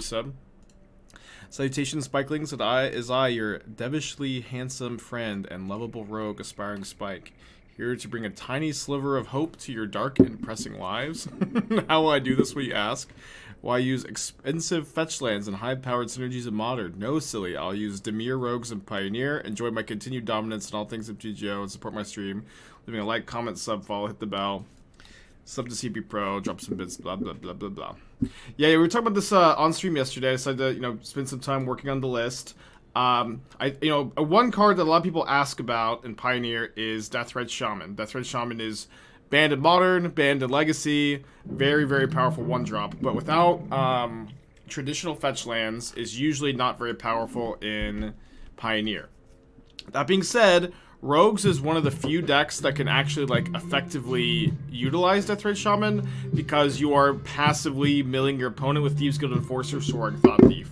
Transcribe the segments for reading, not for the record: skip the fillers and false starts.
resub. Salutations, Spikelings, and I, your devishly handsome friend and lovable rogue, Aspiring Spike, here to bring a tiny sliver of hope to your dark and pressing lives. How will I do this, we ask? Why use expensive fetch lands and high-powered synergies in Modern? No, silly. I'll use Dimir, Rogues, and Pioneer, enjoy my continued dominance in all things MTGO, and support my stream. Leaving a like, comment, sub, follow, hit the bell. Sub to CP Pro, drop some bits, blah, blah, blah, blah, blah. Yeah, we were talking about this on stream yesterday. I decided to, spend some time working on the list. One card that a lot of people ask about in Pioneer is Deathrite Shaman. Deathrite Shaman is banned in Modern, banned in Legacy, very, very powerful one-drop, but without traditional fetch lands is usually not very powerful in Pioneer. That being said, Rogues is one of the few decks that can actually effectively utilize Deathrite Shaman because you are passively milling your opponent with Thieves Guild Enforcer, Soaring Thought-Thief.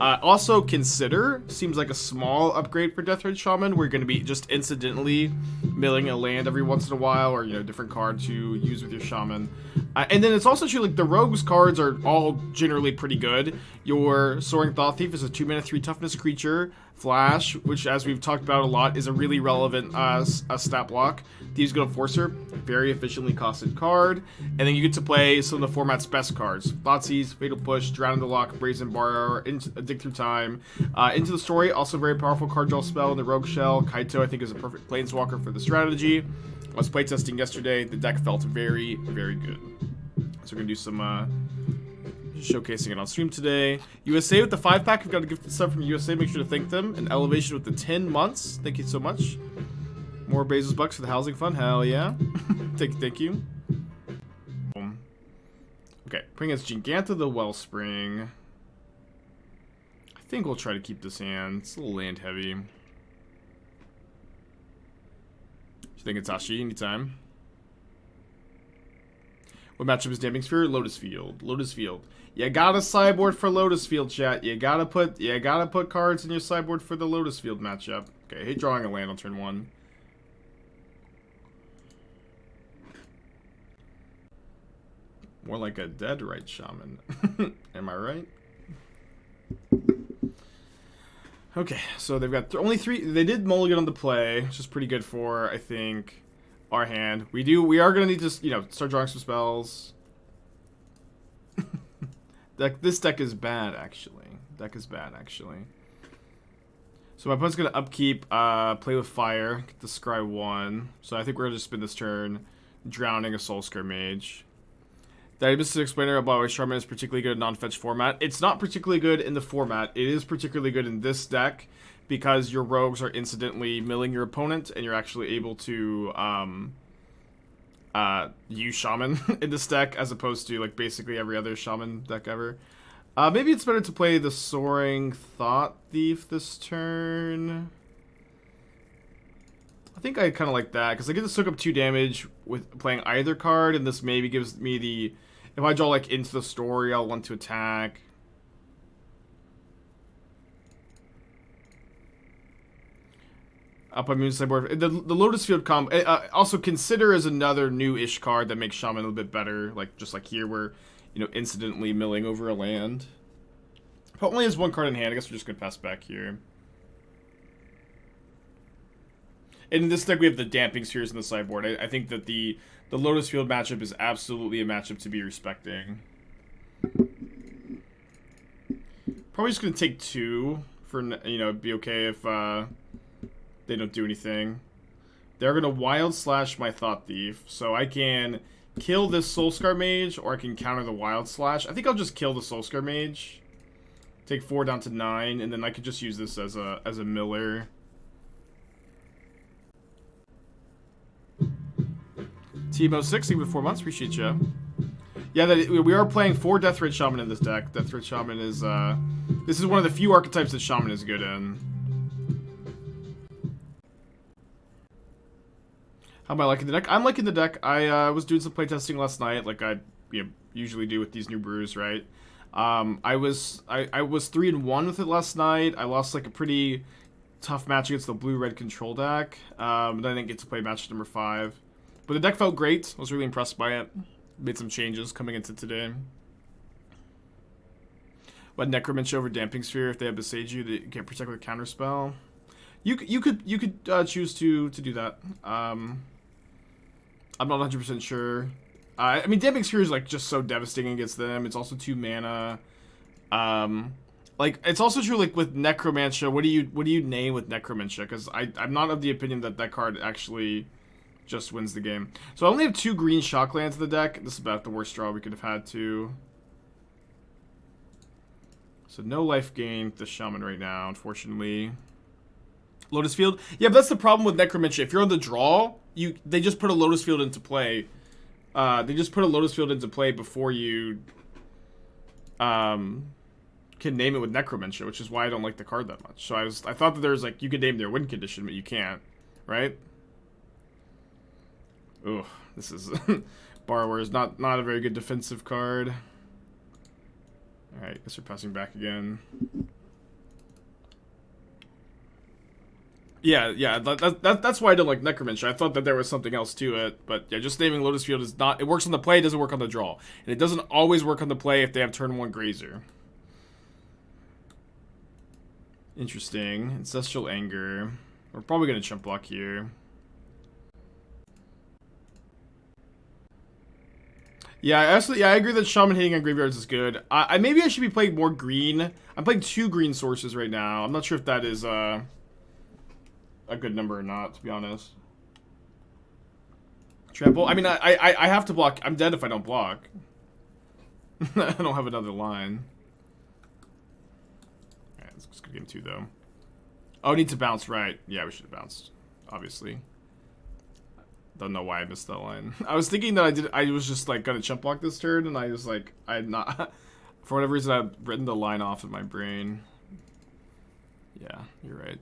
Also, Consider seems like a small upgrade for Deathrite Shaman. We're going to be just incidentally milling a land every once in a while, or different card to use with your Shaman. And then it's also true, the Rogues cards are all generally pretty good. Your Soaring Thought-Thief is a 2-mana 3 toughness creature. Flash, which as we've talked about a lot, is a really relevant stat block. Thieves Guild Enforcer, very efficiently costed card. And then you get to play some of the format's best cards. Thoughtseize, Fatal Push, Drown in the Loch, Brazen Borrower, Dig Through Time. Into the Story, also a very powerful card draw spell in the Rogue Shell. Kaito, I think, is a perfect Planeswalker for the strategy. I was playtesting yesterday. The deck felt very, very good. So we're going to do some showcasing it on stream today. USA with the 5-pack. We've got a gifted sub from USA. Make sure to thank them. And Elevation with the 10 months. Thank you so much. More Bezos bucks for the housing fund. Hell yeah. Thank you. Okay, bring us Giganta the Wellspring. I think we'll try to keep this hand. It's a little land heavy. You think it's Ashi anytime? What matchup is Damping Sphere? Lotus Field. Lotus Field. You gotta sideboard for Lotus Field, chat. You gotta put cards in your sideboard for the Lotus Field matchup. Okay, I hate drawing a land on turn 1. More like a Deathrite Shaman. Am I right? Okay, so they've got only 3. They did mulligan on the play, which is pretty good for, I think, our hand. We are gonna need to, start drawing some spells. This deck is bad, actually. So my opponent's gonna upkeep, play with fire, get the Scry 1. So I think we're gonna just spin this turn, drowning a Soulscar Mage. That Mystic Explainer about why Shaman is particularly good in non-fetch format. It's not particularly good in the format. It is particularly good in this deck because your rogues are incidentally milling your opponent, and you're actually able to use Shaman in this deck as opposed to basically every other Shaman deck ever. Maybe it's better to play the Soaring Thought-Thief this turn. I think I kind of like that because I get to soak up 2 damage with playing either card, and this maybe gives me the... If I draw into the story, I'll want to attack. Up on Moon Sideboard. The Lotus Field comp. Also, Consider is another new-ish card that makes Shaman a little bit better. Just like here, we're incidentally milling over a land. But only has 1 card in hand. I guess we're just gonna pass back here. And in this deck, we have the Damping Spheres in the sideboard. I think that the Lotus Field matchup is absolutely a matchup to be respecting. Probably just going to take 2 for, be okay if they don't do anything. They're going to Wild Slash my Thought Thief. So I can kill this Soulscar Mage, or I can counter the Wild Slash. I think I'll just kill the Soulscar Mage. Take 4 down to 9, and then I could just use this as a miller. Timo6, thank you for 4 months. Appreciate you. Yeah, we are playing 4 Deathrite Shaman in this deck. Deathrite Shaman is, this is one of the few archetypes that Shaman is good in. How am I liking the deck? I'm liking the deck. I was doing some playtesting last night, like I usually do with these new brews, right? I was 3-1 with it last night. I lost a pretty tough match against the blue-red control deck. Then I didn't get to play match number 5. But the deck felt great. I was really impressed by it. Made some changes coming into today. But Necromancer over Damping Sphere, if they have Besage you, they can't protect with a counterspell. You could choose to do that. I'm not 100% sure. I mean, Damping Sphere is like just so devastating against them. It's also 2 mana. Like it's also true like with Necromancer. What do you name with Necromancer? Because I'm not of the opinion that that card actually just wins the game. So I only have 2 green Shocklands in the deck. This is about the worst draw we could have had too. So no life gain the Shaman right now, unfortunately. Lotus Field. Yeah, but that's the problem with Necromancer. If you're on the draw, they just put a Lotus Field into play. They just put a Lotus Field into play before you can name it with Necromancer, which is why I don't like the card that much. So I thought that there was like you could name their win condition, but you can't, right? Ugh, this is Borrower is not a very good defensive card. All right, guess we're passing back again. Yeah, that's why I don't like Necromancer. I thought that there was something else to it, but yeah, just naming Lotus Field is not. It works on the play, it doesn't work on the draw, and it doesn't always work on the play if they have turn 1 Grazer. Interesting. Ancestral Anger. We're probably gonna chump block here. Yeah, I agree that Shaman hitting on graveyards is good. Maybe I should be playing more green. I'm playing 2 green sources right now. I'm not sure if that is a good number or not, to be honest. Trample. I mean, I have to block. I'm dead if I don't block. I don't have another line. Alright, let's go game 2 though. Oh, need to bounce, right. Yeah, we should have bounced, obviously. Don't know why I missed that line. I was thinking that I was just like gonna chump block this turn, and I was like, I had not, for whatever reason, I've written the line off in my brain. Yeah, you're right.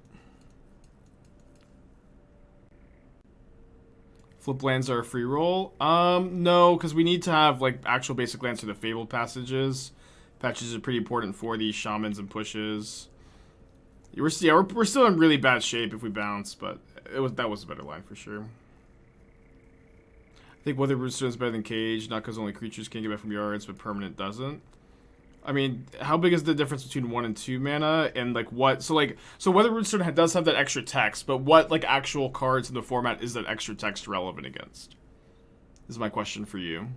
Flip lands are a free roll. No, because we need to have like actual basic lands for the Fabled Passages. Patches are pretty important for these Shamans and pushes. We're still in really bad shape if we bounce, but that was a better line for sure. I think Weather Rootstone is better than Cage, not because only creatures can get back from yards, but permanent doesn't. I mean, how big is the difference between 1 and 2 mana, and like what? So Weather Rootstone does have that extra text, but what like actual cards in the format is that extra text relevant against? This is my question for you.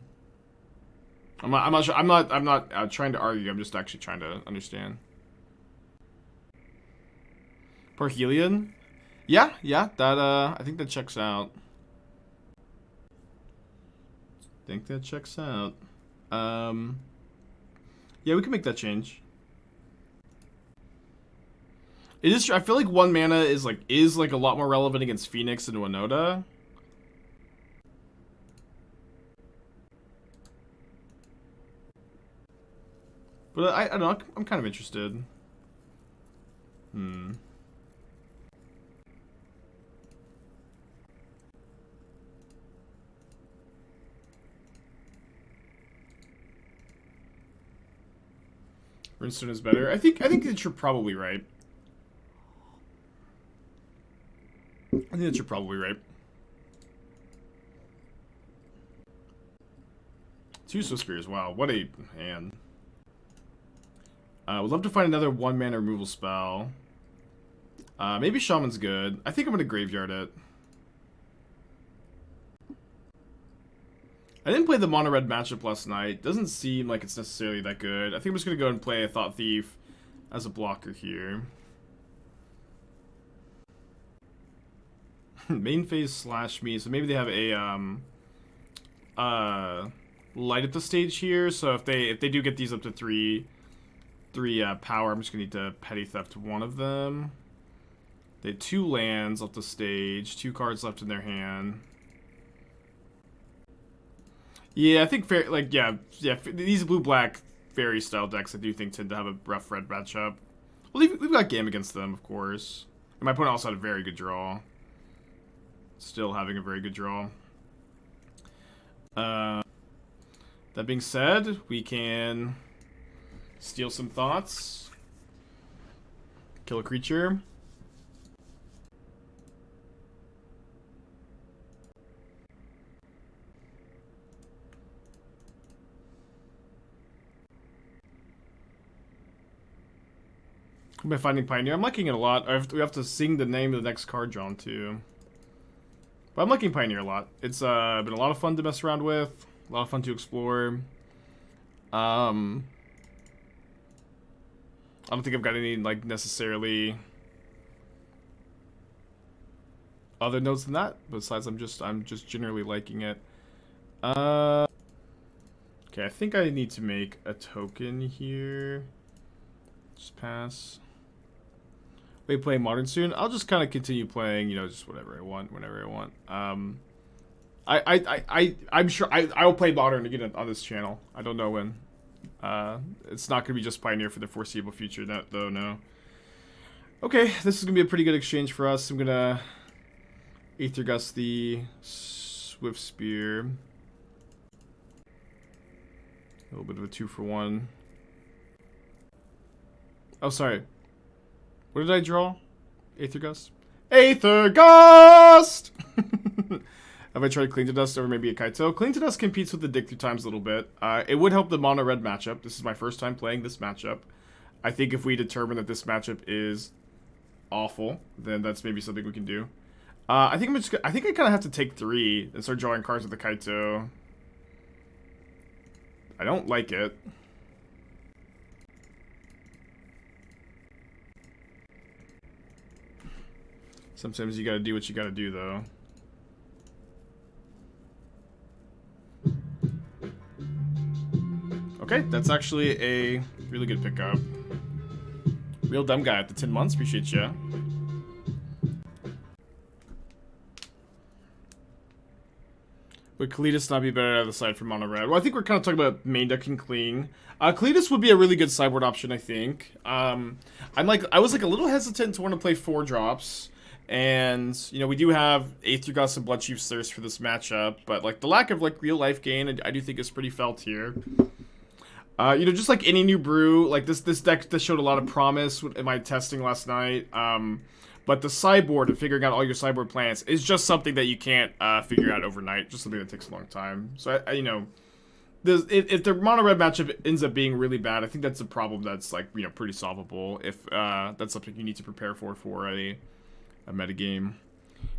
I'm not sure. I'm not trying to argue. I'm just actually trying to understand. Parhelion? Yeah, that I think that checks out. Yeah, we can make that change. It is. I feel like 1 mana is like a lot more relevant against Phoenix and Winota. But I don't know. I'm kind of interested. Runestone is better. I think that you're probably right. Two Swift Spears. Wow, what a hand. Would love to find another 1 mana removal spell. Maybe Shaman's good. I think I'm gonna graveyard it. I didn't play the mono red matchup last night. Doesn't seem like it's necessarily that good. I think I'm just gonna go and play a Thought-Thief as a blocker here. Main phase slash me, so maybe they have a light up the stage here. So if they do get these up to 3 power, I'm just gonna need to petty theft 1 of them. They have 2 lands off the stage, 2 cards left in their hand. Yeah, I think these blue-black fairy style decks I do think tend to have a rough red matchup. Well, we've got game against them, of course. And my opponent also had a very good draw. Still having a very good draw. That being said, we can steal some thoughts. Kill a creature. I've been finding Pioneer. I'm liking it a lot. We have to sing the name of the next card drawn too. But I'm liking Pioneer a lot. It's been a lot of fun to mess around with. A lot of fun to explore. I don't think I've got any, like, necessarily other notes than that. Besides, I'm just generally liking it. Okay, I think I need to make a token here. Just pass. We play Modern soon. I'll just kind of continue playing, you know, just whatever I want, whenever I want. I'm sure I will play Modern again on this channel. I don't know when. It's not gonna be just Pioneer for the foreseeable future, though. No. Okay, this is gonna be a pretty good exchange for us. I'm gonna Aether Gust the Swift Spear. A little bit of a 2-for-1. Oh, sorry. What did I draw? Aether Gust? Aether Gust! Have I tried Clean to Dust over maybe a Kaito? Clean to Dust competes with the Dig Through Times a little bit. It would help the mono red matchup. This is my first time playing this matchup. I think if we determine that this matchup is awful, then that's maybe something we can do. I think I kind of have to take 3 and start drawing cards with the Kaito. I don't like it. Sometimes you gotta do what you gotta do, though. Okay, that's actually a really good pickup. Real dumb guy at the 10 months, appreciate ya. Would Kalitas not be better out of the side for mono red? Well, I think we're kind of talking about main decking clean. Kalitas would be a really good sideboard option, I think. I was like a little hesitant to want to play 4 drops. And, you know, we do have Aether Gust and Bloodchief's Thirst for this matchup, but, like, the lack of, like, real life gain, I do think is pretty felt here. You know, just like any new brew, like, this deck showed a lot of promise in my testing last night. But the sideboard and figuring out all your sideboard plans is just something that you can't figure out overnight. Just something that takes a long time. So, you know, if the mono-red matchup ends up being really bad, I think that's a problem that's, like, you know, pretty solvable. If that's something you need to prepare for a metagame.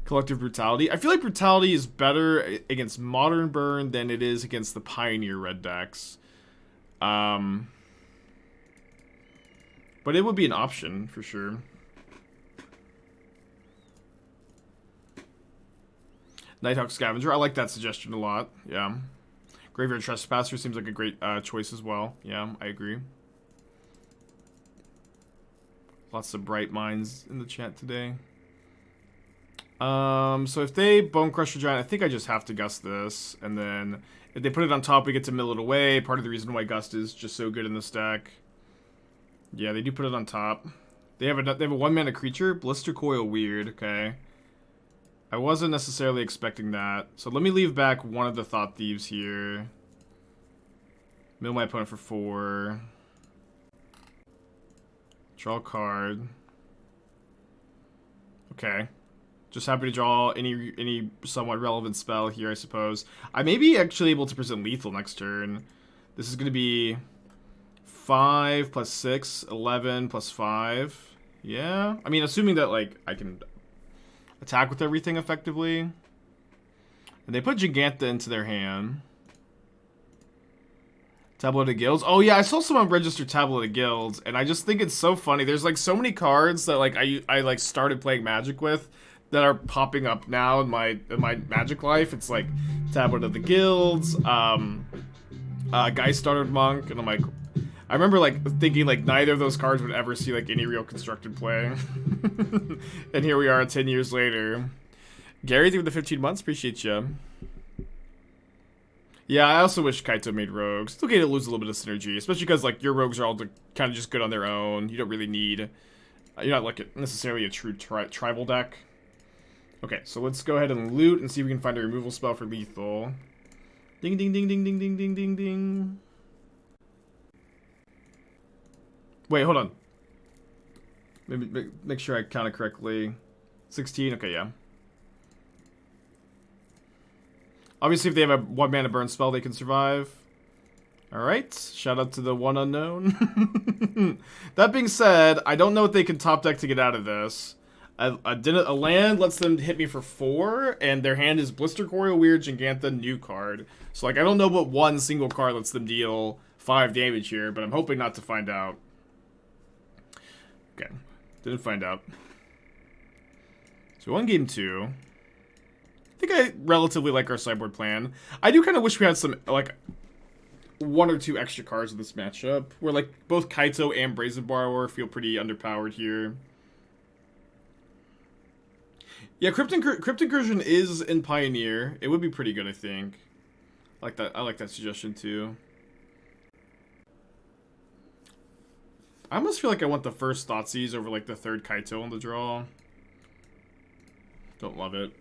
Collective Brutality. I feel like Brutality is better against Modern Burn than it is against the Pioneer red decks. But it would be an option, for sure. Nighthawk Scavenger. I like that suggestion a lot. Yeah. Graveyard Trespasser seems like a great choice as well. Yeah, I agree. Lots of bright minds in the chat today. So if they Bone Crusher Giant, I think I just have to Gust this. And then if they put it on top, we get to mill it away. Part of the reason why Gust is just so good in this deck. Yeah, they do put it on top. They have a 1-mana creature. Blister Coil, weird. Okay. I wasn't necessarily expecting that. So let me leave back one of the Thought-Thieves here. Mill my opponent for 4. Draw a card. Okay. Just happy to draw any somewhat relevant spell here, I suppose. I may be actually able to present lethal next turn. This is going to be 5 plus 6, 11 plus 5. Yeah. I mean, assuming that, like, I can attack with everything effectively. And they put Giganta into their hand. Tablet of Guilds. Oh yeah, I saw someone register Tablet of Guilds, and I just think it's so funny. There's like so many cards that like I like started playing Magic with that are popping up now in my Magic life. It's like Tablet of the Guilds, Guy Started Monk, and I'm like, I remember like thinking like neither of those cards would ever see like any real constructed play. And here we are 10 years later. Gary, through the 15 months, appreciate you. Yeah, I also wish Kaito made rogues. It's okay to lose a little bit of synergy, especially because like your rogues are all kind of just good on their own. You don't really need, you're not like necessarily a true tribal deck. Okay, so let's go ahead and loot and see if we can find a removal spell for lethal. Ding ding ding ding ding ding ding ding ding. Wait, hold on. Maybe make sure I count it correctly. 16. Okay, yeah. Obviously, if they have a 1-mana burn spell, they can survive. Alright, shout out to the one unknown. That being said, I don't know what they can top deck to get out of this. A land lets them hit me for 4, and their hand is Blister Coil, Weird, Gigantha, new card. So, like, I don't know what one single card lets them deal 5 damage here, but I'm hoping not to find out. Okay, didn't find out. So, 1 game 2. I think I relatively like our sideboard plan. I do kind of wish we had some, like, 1 or 2 extra cards in this matchup, where, like, both Kaito and Brazen Borrower feel pretty underpowered here. Yeah, Crypt Incursion is in Pioneer. It would be pretty good, I think. I like that suggestion, too. I almost feel like I want the first Thoughtseize over, like, the third Kaito on the draw. Don't love it.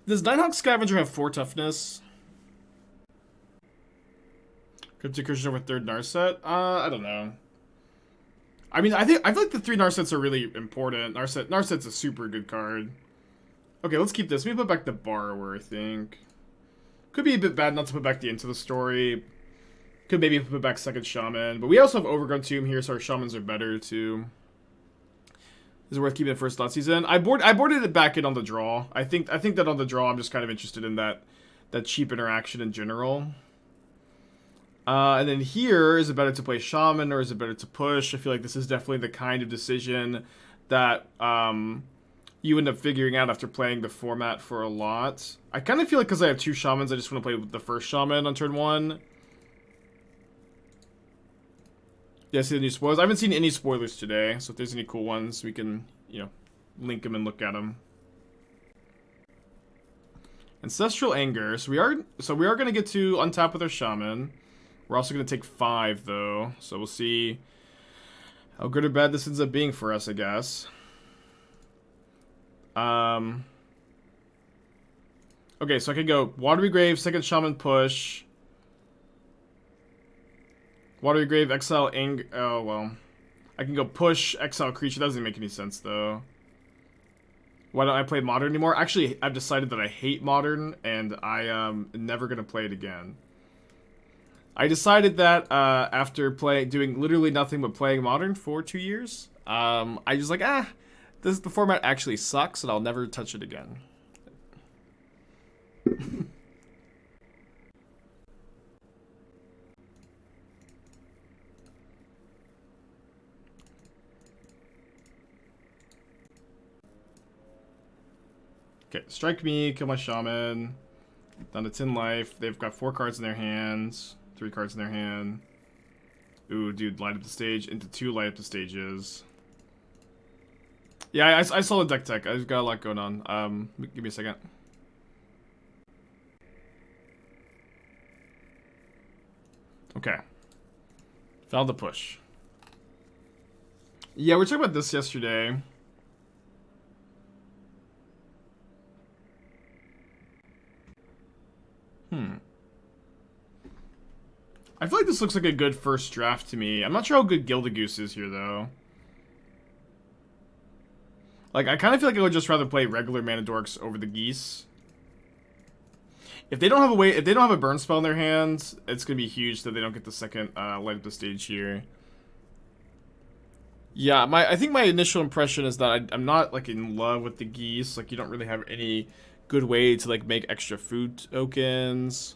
Does Nighthawk Scavenger have 4 toughness? Crypt Incursion over third Narset? I don't know. I mean, I feel like the 3 Narsets are really important. Narset's a super good card. Okay, let's keep this. Let me put back the Borrower, I think. Could be a bit bad not to put back the Into the Story. Could maybe put back second Shaman. But we also have Overgrown Tomb here, so our Shamans are better, too. Is it worth keeping the first Thoughtseize in? I boarded it back in on the draw. I think that on the draw, I'm just kind of interested in that cheap interaction in general. And then here, is it better to play Shaman or is it better to push? I feel like this is definitely the kind of decision that you end up figuring out after playing the format for a lot. I kind of feel like because I have 2 Shamans, I just want to play with the first Shaman on turn 1. Yeah, see the new spoilers. I haven't seen any spoilers today, so if there's any cool ones, we can, you know, link them and look at them. Ancestral Anger. So we are going to get to untap with our Shaman. We're also going to take 5, though, so we'll see how good or bad this ends up being for us, I guess. Okay, so I can go Watery Grave, second Shaman push. Watery Grave, exile, Anger. Oh, well. I can go push, exile creature. That doesn't make any sense, though. Why don't I play Modern anymore? Actually, I've decided that I hate Modern, and I am never going to play it again. I decided that after doing literally nothing but playing Modern for 2 years, I was like, the format actually sucks, and I'll never touch it again. Okay, strike me, kill my Shaman. Down to 10 life. They've got 4 cards in their hands. 3 cards in their hand. Ooh, dude, light up the stage. Into 2 light up the stages. Yeah, I saw the deck tech. I've got a lot going on. Give me a second. Okay. Found the push. Yeah, we were talking about this yesterday. I feel like this looks like a good first draft to me. I'm not sure how good Gildagoose is here, though. Like, I kind of feel like I would just rather play regular Mana Dorks over the Geese. If they don't have a burn spell in their hands, it's gonna be huge that they don't get the second light up the stage here. Yeah, I think my initial impression is that I'm not like in love with the Geese. Like, you don't really have any good way to like make extra food tokens.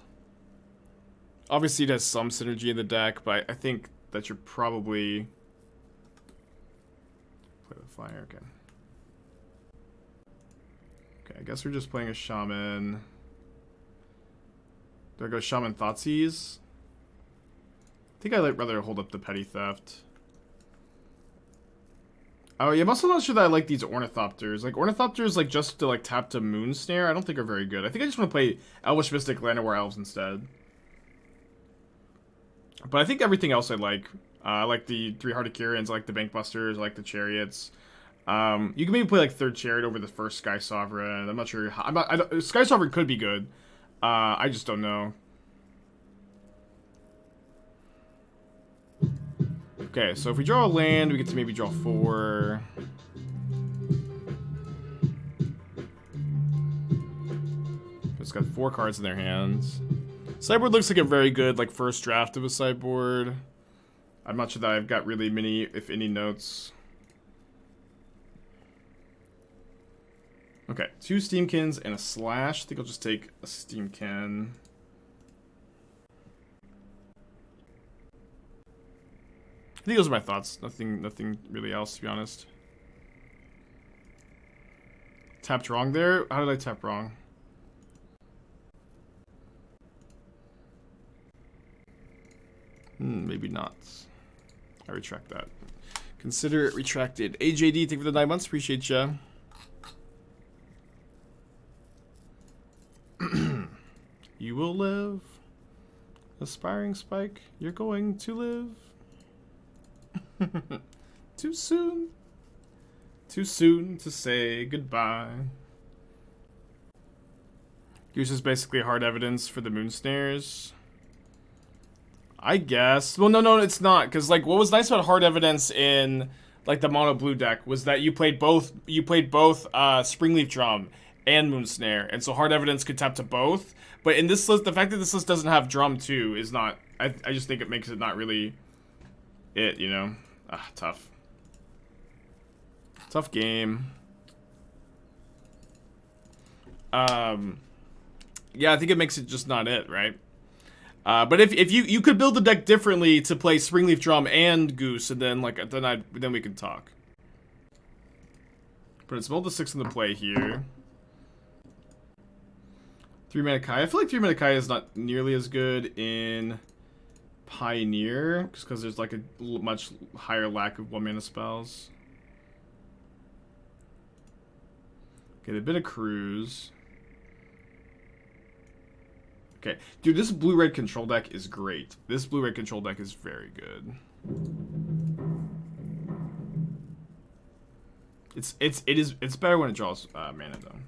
Obviously, it has some synergy in the deck, but I think that you're probably play the fire. Okay. Okay, I guess we're just playing a Shaman. There goes Shaman Thoughtseize. I think I'd rather hold up the Petty Theft. Oh, yeah, I'm also not sure that I like these Ornithopters. Like, Ornithopters, like, just to, like, tap to Moonsnare, I don't think are very good. I think I just want to play Elvish Mystic Llanowar Elves instead. But I think everything else I like. I like the 3-Hearted Kirans, I like the Bankbusters, I like the Chariots. You can maybe play, like, third Chariot over the first Sky Sovereign. I'm not sure. Sky Sovereign could be good. I just don't know. Okay, so if we draw a land, we get to maybe draw 4. It's got 4 cards in their hands. Sideboard looks like a very good like first draft of a sideboard. I'm not sure that I've got really many, if any, notes. Okay, 2 Steamkins and a Slash. I think I'll just take a Steamkin. I think those are my thoughts. Nothing really else, to be honest. Tapped wrong there? How did I tap wrong? Maybe not. I retract that. Consider it retracted. AJD, thank you for the 9 months. Appreciate ya. You will live. Aspiring Spike, you're going to live. Too soon. Too soon to say goodbye. Goose is basically hard evidence for the Moon Snares. I guess. Well, no, it's not. Because, like, what was nice about hard evidence in, like, the mono blue deck was that you played both Springleaf Drum and Moon Snare. And so hard evidence could tap to both. But in this list, the fact that this list doesn't have Drum, too, is not... I just think it makes it not really it, you know? Tough. Tough game. Yeah, I think it makes it just not it, right? But if you could build the deck differently to play Springleaf Drum and Goose, and then like then we can talk. But it's multi 6 in the play here. 3-mana Kai. I feel like 3-mana Kai is not nearly as good in Pioneer, just because there's like a much higher lack of 1-mana spells. Get a bit of Cruise. Okay, dude, this blue-red control deck is great. This blue-red control deck is very good. It's better when it draws mana though.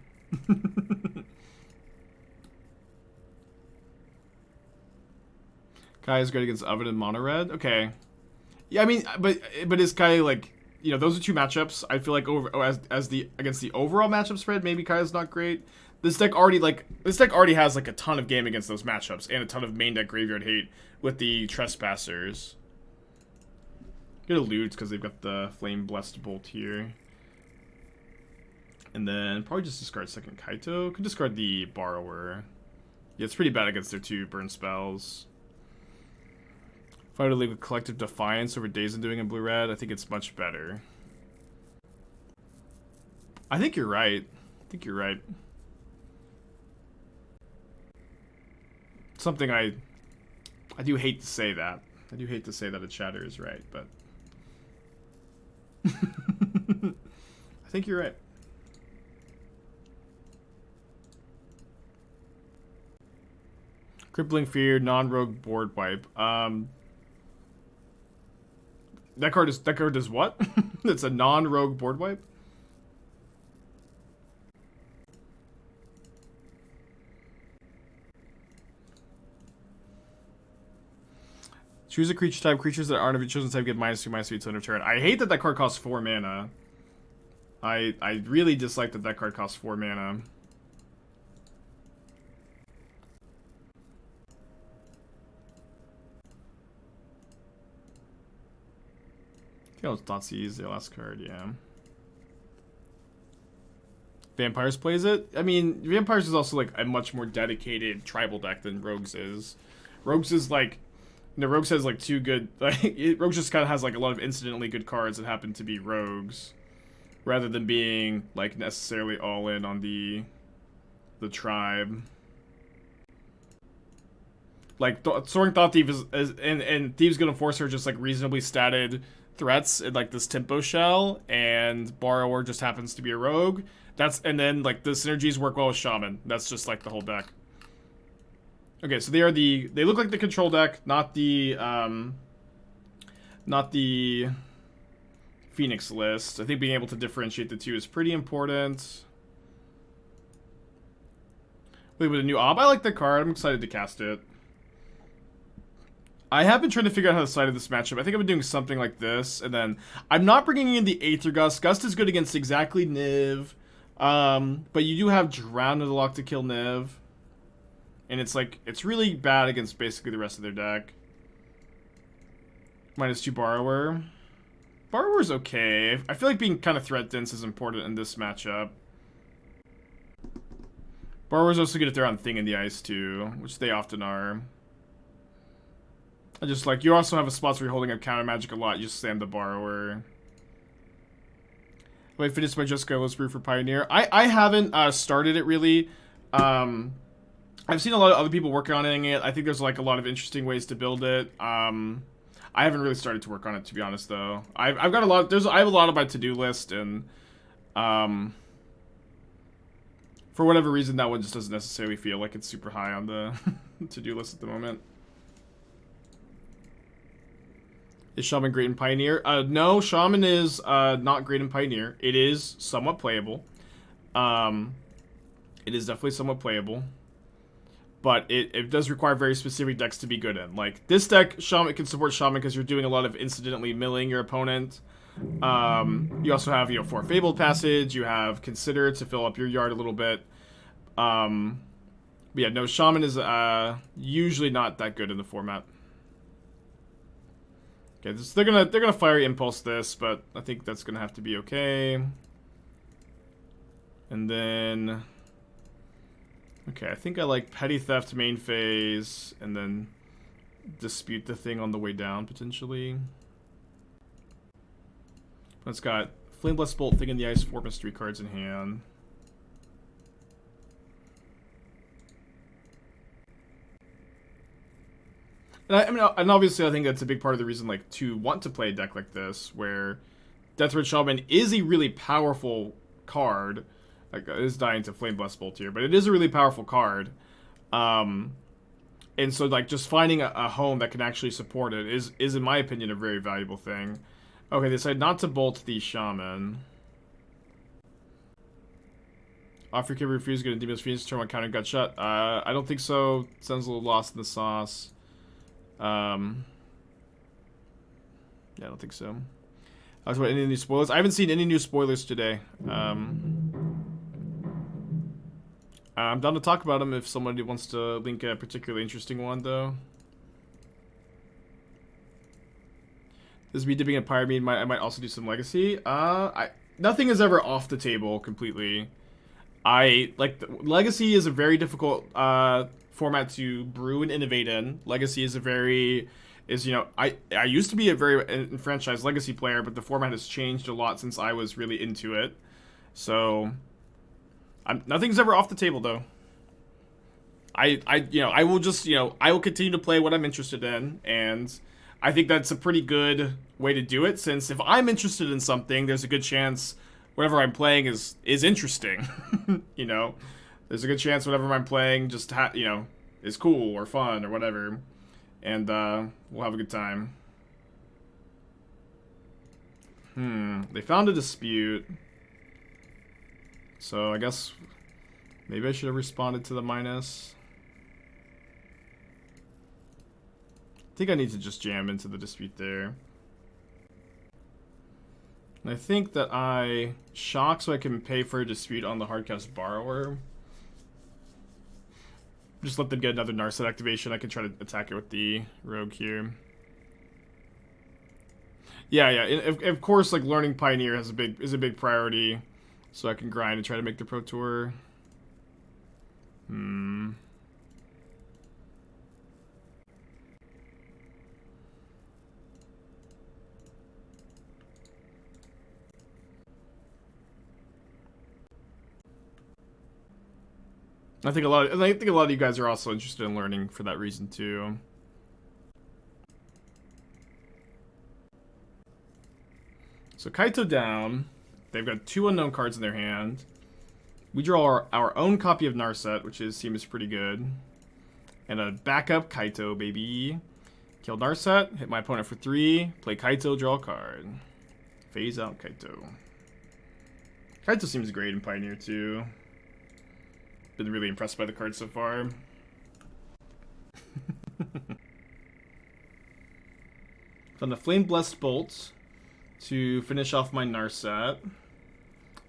Kai is great against Oven and Mono Red. Okay, yeah, I mean, but is Kai like, you know, those are 2 matchups. I feel like against the overall matchup spread, maybe Kai is not great. This deck already has like a ton of game against those matchups and a ton of main deck graveyard hate with the Trespassers. Get a loot because they've got the Flame Blessed Bolt here. And then probably just discard second Kaito. Could discard the Borrower. Yeah, it's pretty bad against their 2 burn spells. If I were to leave with Collective Defiance over Days Undoing in blue-red, I think it's much better. I think you're right. Something I do hate to say that. I do hate to say that a chatter is right, but... I think you're right. Crippling Fear, non-rogue board wipe. That card does what? It's a non-rogue board wipe? Choose a creature type. Creatures that aren't of your chosen type get -2/-2 to return. I hate that card costs 4 mana. I really dislike that card costs 4 mana. I think Thoughtseize, the last card, yeah. Vampires plays it. I mean, Vampires is also like a much more dedicated tribal deck than Rogues is. Rogues is like, you know, Rogues has like 2 good, like, Rogues just kind of has like a lot of incidentally good cards that happen to be Rogues, rather than being like necessarily all in on the tribe. Like Soaring Thought-Thief is and Thieves gonna force her just like reasonably statted threats in like this tempo shell, and Borrower just happens to be a rogue. And then like the synergies work well with Shaman. That's just like the whole deck. Okay, so they look like the control deck, not the Phoenix list. I think being able to differentiate the 2 is pretty important. Wait, with a new ob, I like the card. I'm excited to cast it. I have been trying to figure out how to side of this matchup. I think I've been doing something like this, and then I'm not bringing in the Aether Gust. Gust is good against exactly Niv, but you do have Drown of the Loch to kill Niv. And it's like, it's really bad against basically the rest of their deck. -2 Borrower. Borrower's okay. I feel like being kind of threat dense is important in this matchup. Borrower's also good if they're on Thing in the Ice too, which they often are. I just like, you also have a spots where you're holding up counter magic a lot, you just slam the Borrower. Wait, finished by Jessica Let's Brew for Pioneer. I haven't started it really. I've seen a lot of other people working on it. I think there's like a lot of interesting ways to build it. I haven't really started to work on it, to be honest, though. I've got a lot. I have a lot on my to-do list, and for whatever reason, that one just doesn't necessarily feel like it's super high on the to-do list at the moment. Is Shaman great in Pioneer? No, Shaman is not great in Pioneer. It is somewhat playable. It is definitely somewhat playable. But it does require very specific decks to be good in. Like, this deck, Shaman can support Shaman because you're doing a lot of incidentally milling your opponent. You also have, you know, for Fabled Passage, you have Consider to fill up your yard a little bit. But yeah, no, Shaman is usually not that good in the format. Okay, they're gonna Fiery Impulse this, but I think that's gonna have to be okay. And then, okay, I think I like Petty Theft main phase, and then Dispute the Thing on the way down potentially. It's got Flame Blessed Bolt, Thing in the Ice, 4 mystery cards in hand. And obviously I think that's a big part of the reason, like, to want to play a deck like this, where Deathrite Shaman is a really powerful card. Like, it is dying to Flame Blessed Bolt here, but it is a really powerful card. And so, like, just finding a home that can actually support it is in my opinion, a very valuable thing. Okay, they decided not to bolt the Shaman. Offer can refuse, get a Demon's Phoenix, turn one counter, gut shut. I don't think so. Sounds a little lost in the sauce. Yeah, I don't think so. I was about any new spoilers. I haven't seen any new spoilers today. I'm down to talk about them if somebody wants to link a particularly interesting one, though. This is me dipping in Pyramid. I might also do some Legacy. Nothing is ever off the table completely. Legacy is a very difficult format to brew and innovate in. Legacy is you know, I used to be a very enfranchised Legacy player, but the format has changed a lot since I was really into it. So nothing's ever off the table though. I will just, you know, I will continue to play what I'm interested in, and I think that's a pretty good way to do it, since if I'm interested in something, there's a good chance whatever I'm playing is interesting. You know, there's a good chance whatever I'm playing just you know, is cool or fun or whatever, and we'll have a good time. They found a dispute, so I guess maybe I should have responded to the minus. I think I need to just jam into the dispute there. And I think that I shock so I can pay for a dispute on the hardcast Borrower. Just let them get another Narset activation. I can try to attack it with the Rogue here. Yeah. Of course, like, learning Pioneer is a big priority, so I can grind and try to make the Pro Tour. I think a lot of you guys are also interested in learning for that reason too. So Kaito down. They've got 2 unknown cards in their hand. We draw our own copy of Narset, which seems pretty good. And a backup Kaito, baby. Kill Narset, hit my opponent for 3, play Kaito, draw a card. Phase out Kaito. Kaito seems great in Pioneer too. Been really impressed by the card so far. Found a Flame Blessed Bolt to finish off my Narset.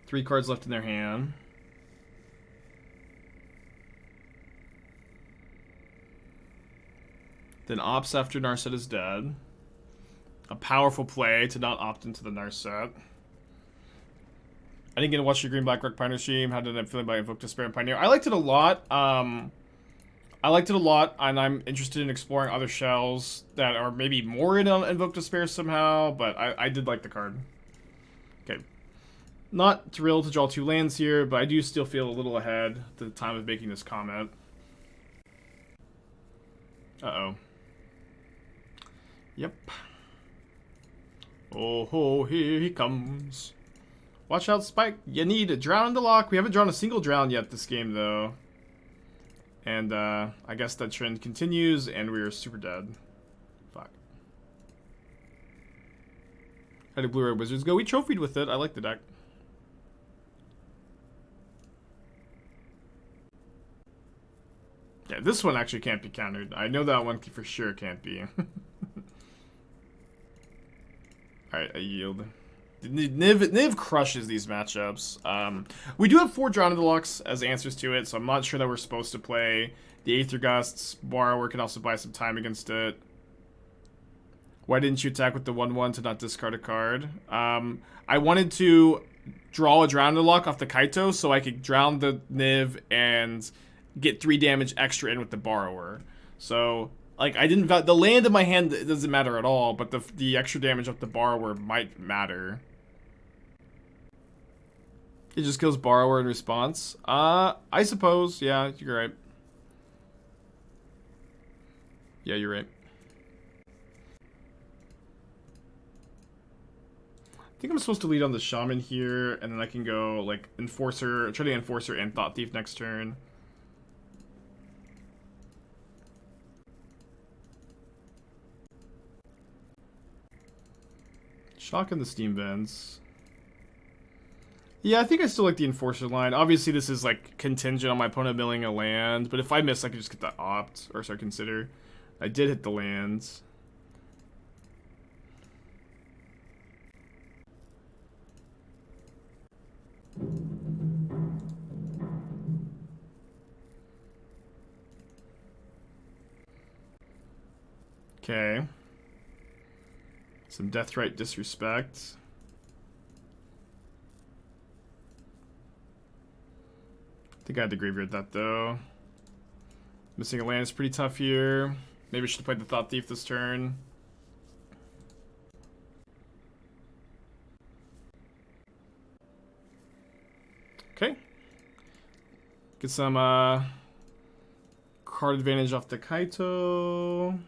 3 cards left in their hand. Then opts after Narset is dead. A powerful play to not opt into the Narset. I didn't get to watch your Green Black Rock Pioneer stream. How did I feel about Invoke Despair and Pioneer? I liked it a lot. I liked it a lot, and I'm interested in exploring other shells that are maybe more in Invoke Despair somehow, but I did like the card. Okay. Not thrilled to draw 2 lands here, but I do still feel a little ahead at the time of making this comment. Uh-oh. Yep. Oh ho, here he comes. Watch out, Spike. You need to drown the Loch. We haven't drawn a single drown yet this game, though. And, I guess that trend continues, and we're super dead. Fuck. How did Blue-Red Wizards go? We trophied with it. I like the deck. Yeah, this one actually can't be countered. I know that one for sure can't be. Alright, I yield. Niv crushes these matchups. We do have 4 Drown in the Lochs as answers to it, so I'm not sure that we're supposed to play the Aether Gusts. Borrower can also buy some time against it. Why didn't you attack with the 1/1 to not discard a card? I wanted to draw a Drown in the Loch off the Kaito so I could drown the Niv and get 3 damage extra in with the Borrower. So, like, I didn't... The land in my hand doesn't matter at all, but the extra damage of the Borrower might matter. It just kills Borrower in response. I suppose. Yeah, you're right. Yeah, you're right. I think I'm supposed to lead on the Shaman here, and then I can go, like, Enforcer, try to Enforcer and Thought-Thief next turn. Shock in the Steam Vents. Yeah, I think I still like the Enforcer line. Obviously, this is, like, contingent on my opponent milling a land, but if I miss, I can just get the opt, or sorry, consider. I did hit the lands. Okay. Some Deathrite Disrespect. I think I had to graveyard that, though. Missing a land is pretty tough here. Maybe I should have played the Thought Thief this turn. Okay. Get some card advantage off the Kaito.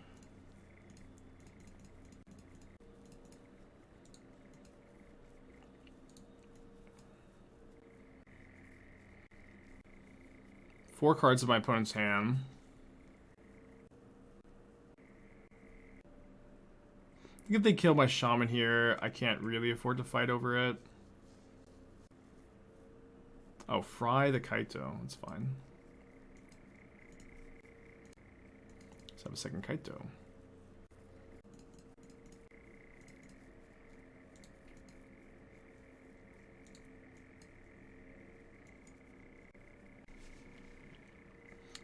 Four cards of my opponent's hand. I think if they kill my Shaman here, I can't really afford to fight over it. Oh, fry the Kaito. That's fine. Let's have a second Kaito.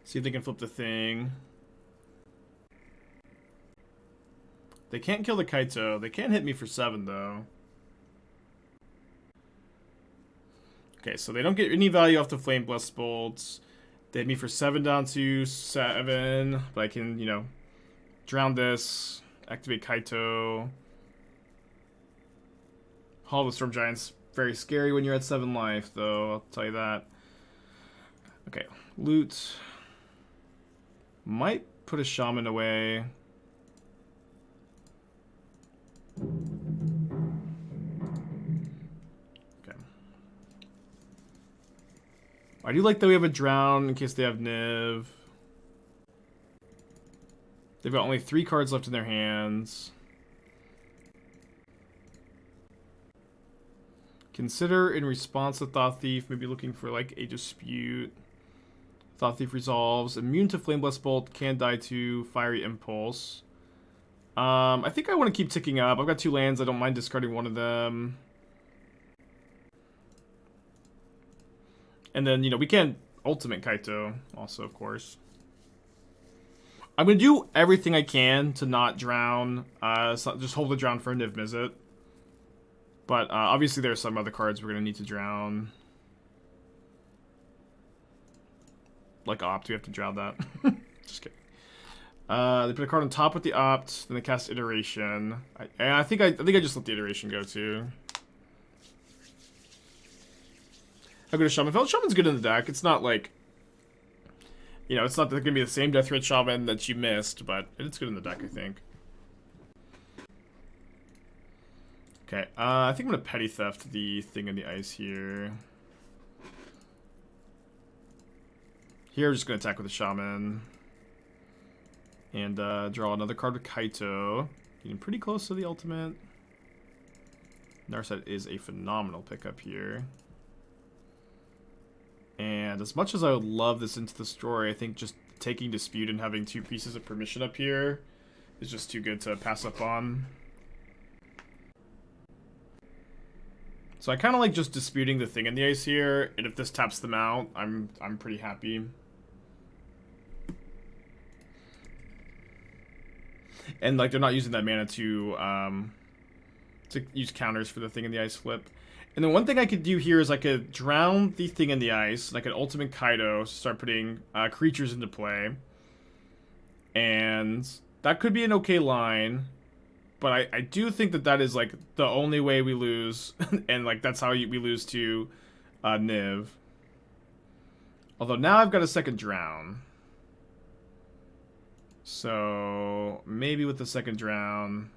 See if they can flip the thing. They can't kill the Kaito. They can hit me for 7, though. Okay, so they don't get any value off the Flame Blessed Bolts. They hit me for 7 down to 7. But I can, you know, drown this. Activate Kaito. Hall of the Storm Giant's very scary when you're at 7 life, though. I'll tell you that. Okay, loot. Might put a Shaman away. Okay. I do like that we have a Drown in case they have Niv. They've got only 3 cards left in their hands. Consider in response to Thought Thief, maybe looking for like a dispute. Thought Thief resolves. Immune to Flame Blessed Bolt. Can die to Fiery Impulse. I think I want to keep ticking up. I've got 2 lands. I don't mind discarding one of them. And then, you know, we can Ultimate Kaito also, of course. I'm gonna do everything I can to not drown. So just hold the drown for a Niv Mizzet. But obviously there are some other cards we're gonna need to drown. Like Opt, we have to drown that. Just kidding. They put a card on top with the Opt, then they cast Iteration. I think I just let the Iteration go too. How good is Shaman? Shaman's good in the deck. It's not like, you know, it's not going to be the same Deathrite Shaman that you missed, but it's good in the deck, I think. Okay, I think I'm going to Petty Theft the thing in the ice here. Here, we're just going to attack with the Shaman. And draw another card with Kaito. Getting pretty close to the ultimate. Narset is a phenomenal pickup here. And as much as I would love this into the story, I think just taking Dispute and having 2 pieces of permission up here is just too good to pass up on. So I kind of like just disputing the thing in the ice here, and if this taps them out, I'm pretty happy. And like they're not using that mana to use counters for the thing in the ice flip. And then one thing I could do here is I could drown the thing in the ice, and I could ultimate Kaito to start putting creatures into play. And that could be an okay line, but I do think that that is like the only way we lose, and like that's how we lose to Niv. Although now I've got a second drown. So maybe with the second drown,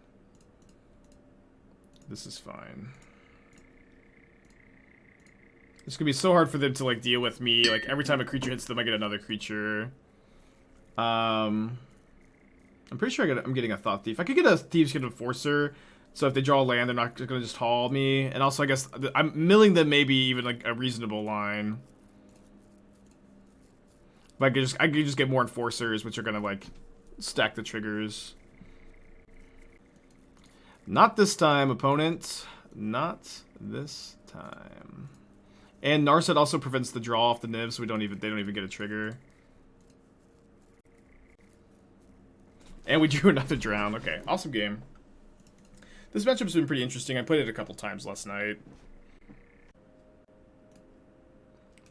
this is fine. It's gonna be so hard for them to like deal with me. Like every time a creature hits them, I get another creature. I'm pretty sure I'm getting a Thought-Thief. I could get a Thieves Kid Enforcer, so if they draw a land, they're not gonna just haul me. And also, I guess I'm milling them maybe even like a reasonable line. But I could just get more Enforcers, which are gonna like stack the triggers. Not this time, opponent. Not this time. And Narset also prevents the draw off the Niv, so they don't even get a trigger. And we drew another drown. Okay, awesome game. This matchup's been pretty interesting. I played it a couple times last night.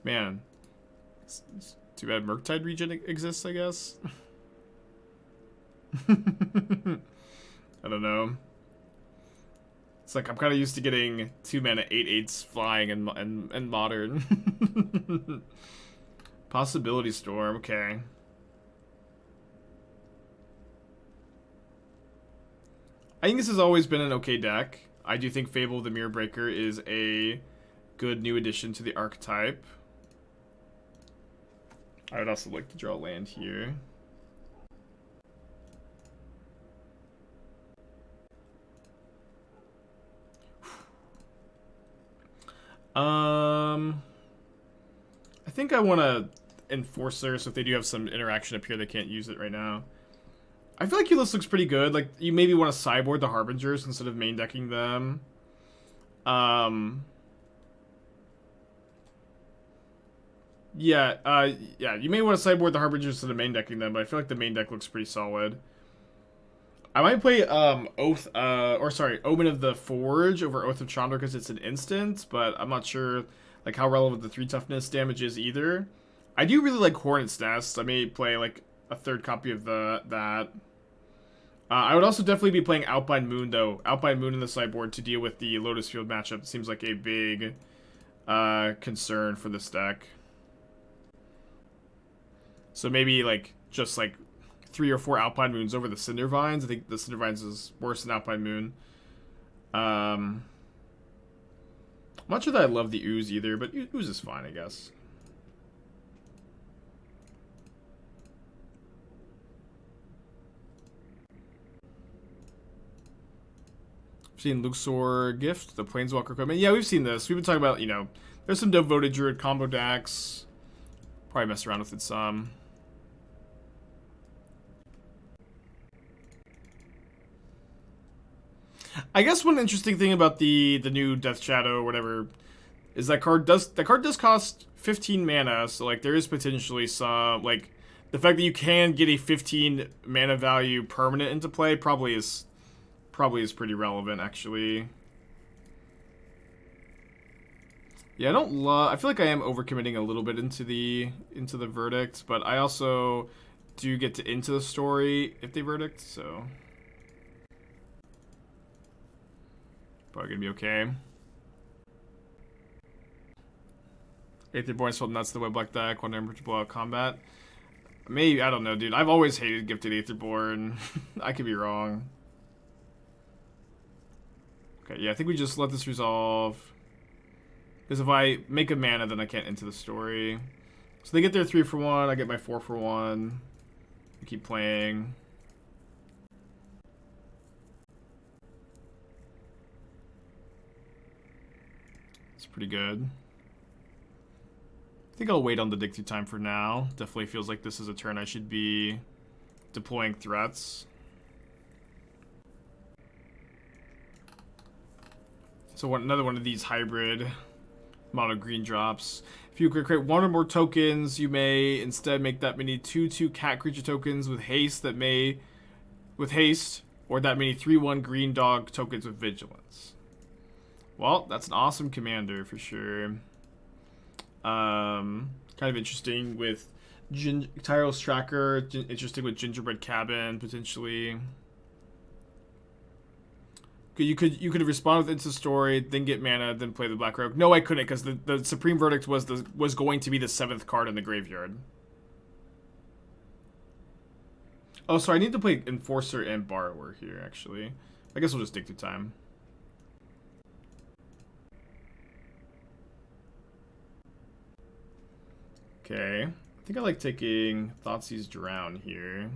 Man, it's too bad Murktide region exists, I guess. I don't know. It's like I'm kind of used to getting 2 mana 8/8s flying and modern. Possibility Storm, okay. I think this has always been an okay deck. I do think Fable of the Mirror Breaker is a good new addition to the archetype. I would also like to draw land here. I think I want to Enforcer, so if they do have some interaction up here, they can't use it right now. I feel like your list looks pretty good. Like, you maybe want to sideboard the Harbingers instead of main decking them. Yeah, you may want to sideboard the Harbingers instead of main decking them, but I feel like the main deck looks pretty solid. I might play Omen of the Forge over Oath of Chandra because it's an instant, but I'm not sure like how relevant the 3 toughness damage is either. I do really like Hornet's Nest. I may play like a 3rd copy of that. I would also definitely be playing Outbind Moon though. Outbind Moon in the sideboard to deal with the Lotus Field matchup seems like a big concern for this deck. So maybe like just like 3 or 4 Alpine Moons over the Cinder Vines. I think the Cinder Vines is worse than Alpine Moon. I'm not sure that I love the Ooze either, but Ooze is fine, I guess. I've seen Luxor Gift, the Planeswalker equipment. Yeah, we've seen this. We've been talking about, you know, there's some Devoted Druid combo decks. Probably mess around with it some. I guess one interesting thing about the new Death Shadow or whatever is that card does cost 15 mana, so like there is potentially some like The fact that you can get a 15 mana value permanent into play probably is pretty relevant, actually. Yeah, I feel like I am overcommitting a little bit into the verdict, but I also do get to into the story if they verdict, so probably gonna be okay. Aetherborn felt nuts the web black deck, one number to blow out combat. Maybe, I don't know, dude. I've always hated Gifted Aetherborn. I could be wrong. Okay, yeah, I think we just let this resolve. Because if I make a mana, then I can't enter the story. So they get their 3 for 1, I get my 4 for 1. We keep playing. It's pretty good. I think I'll wait on the dig through time for now. Definitely feels like this is a turn I should be deploying threats. So another one of these hybrid mono green drops. If you could create one or more tokens, you may instead make that many 2/2 cat creature tokens with haste or that many 3/1 green dog tokens with vigilance. Well, that's an awesome commander for sure. Kind of interesting with Tyro's Tracker, interesting with Gingerbread Cabin, potentially. You could have responded with Insta Story, then get mana, then play the Black Rogue. No, I couldn't, because the Supreme Verdict was going to be the 7th card in the graveyard. Oh, so I need to play Enforcer and Borrower here, actually. I guess we'll just dig through time. Okay. I think I like taking Thoughtseize Drown here.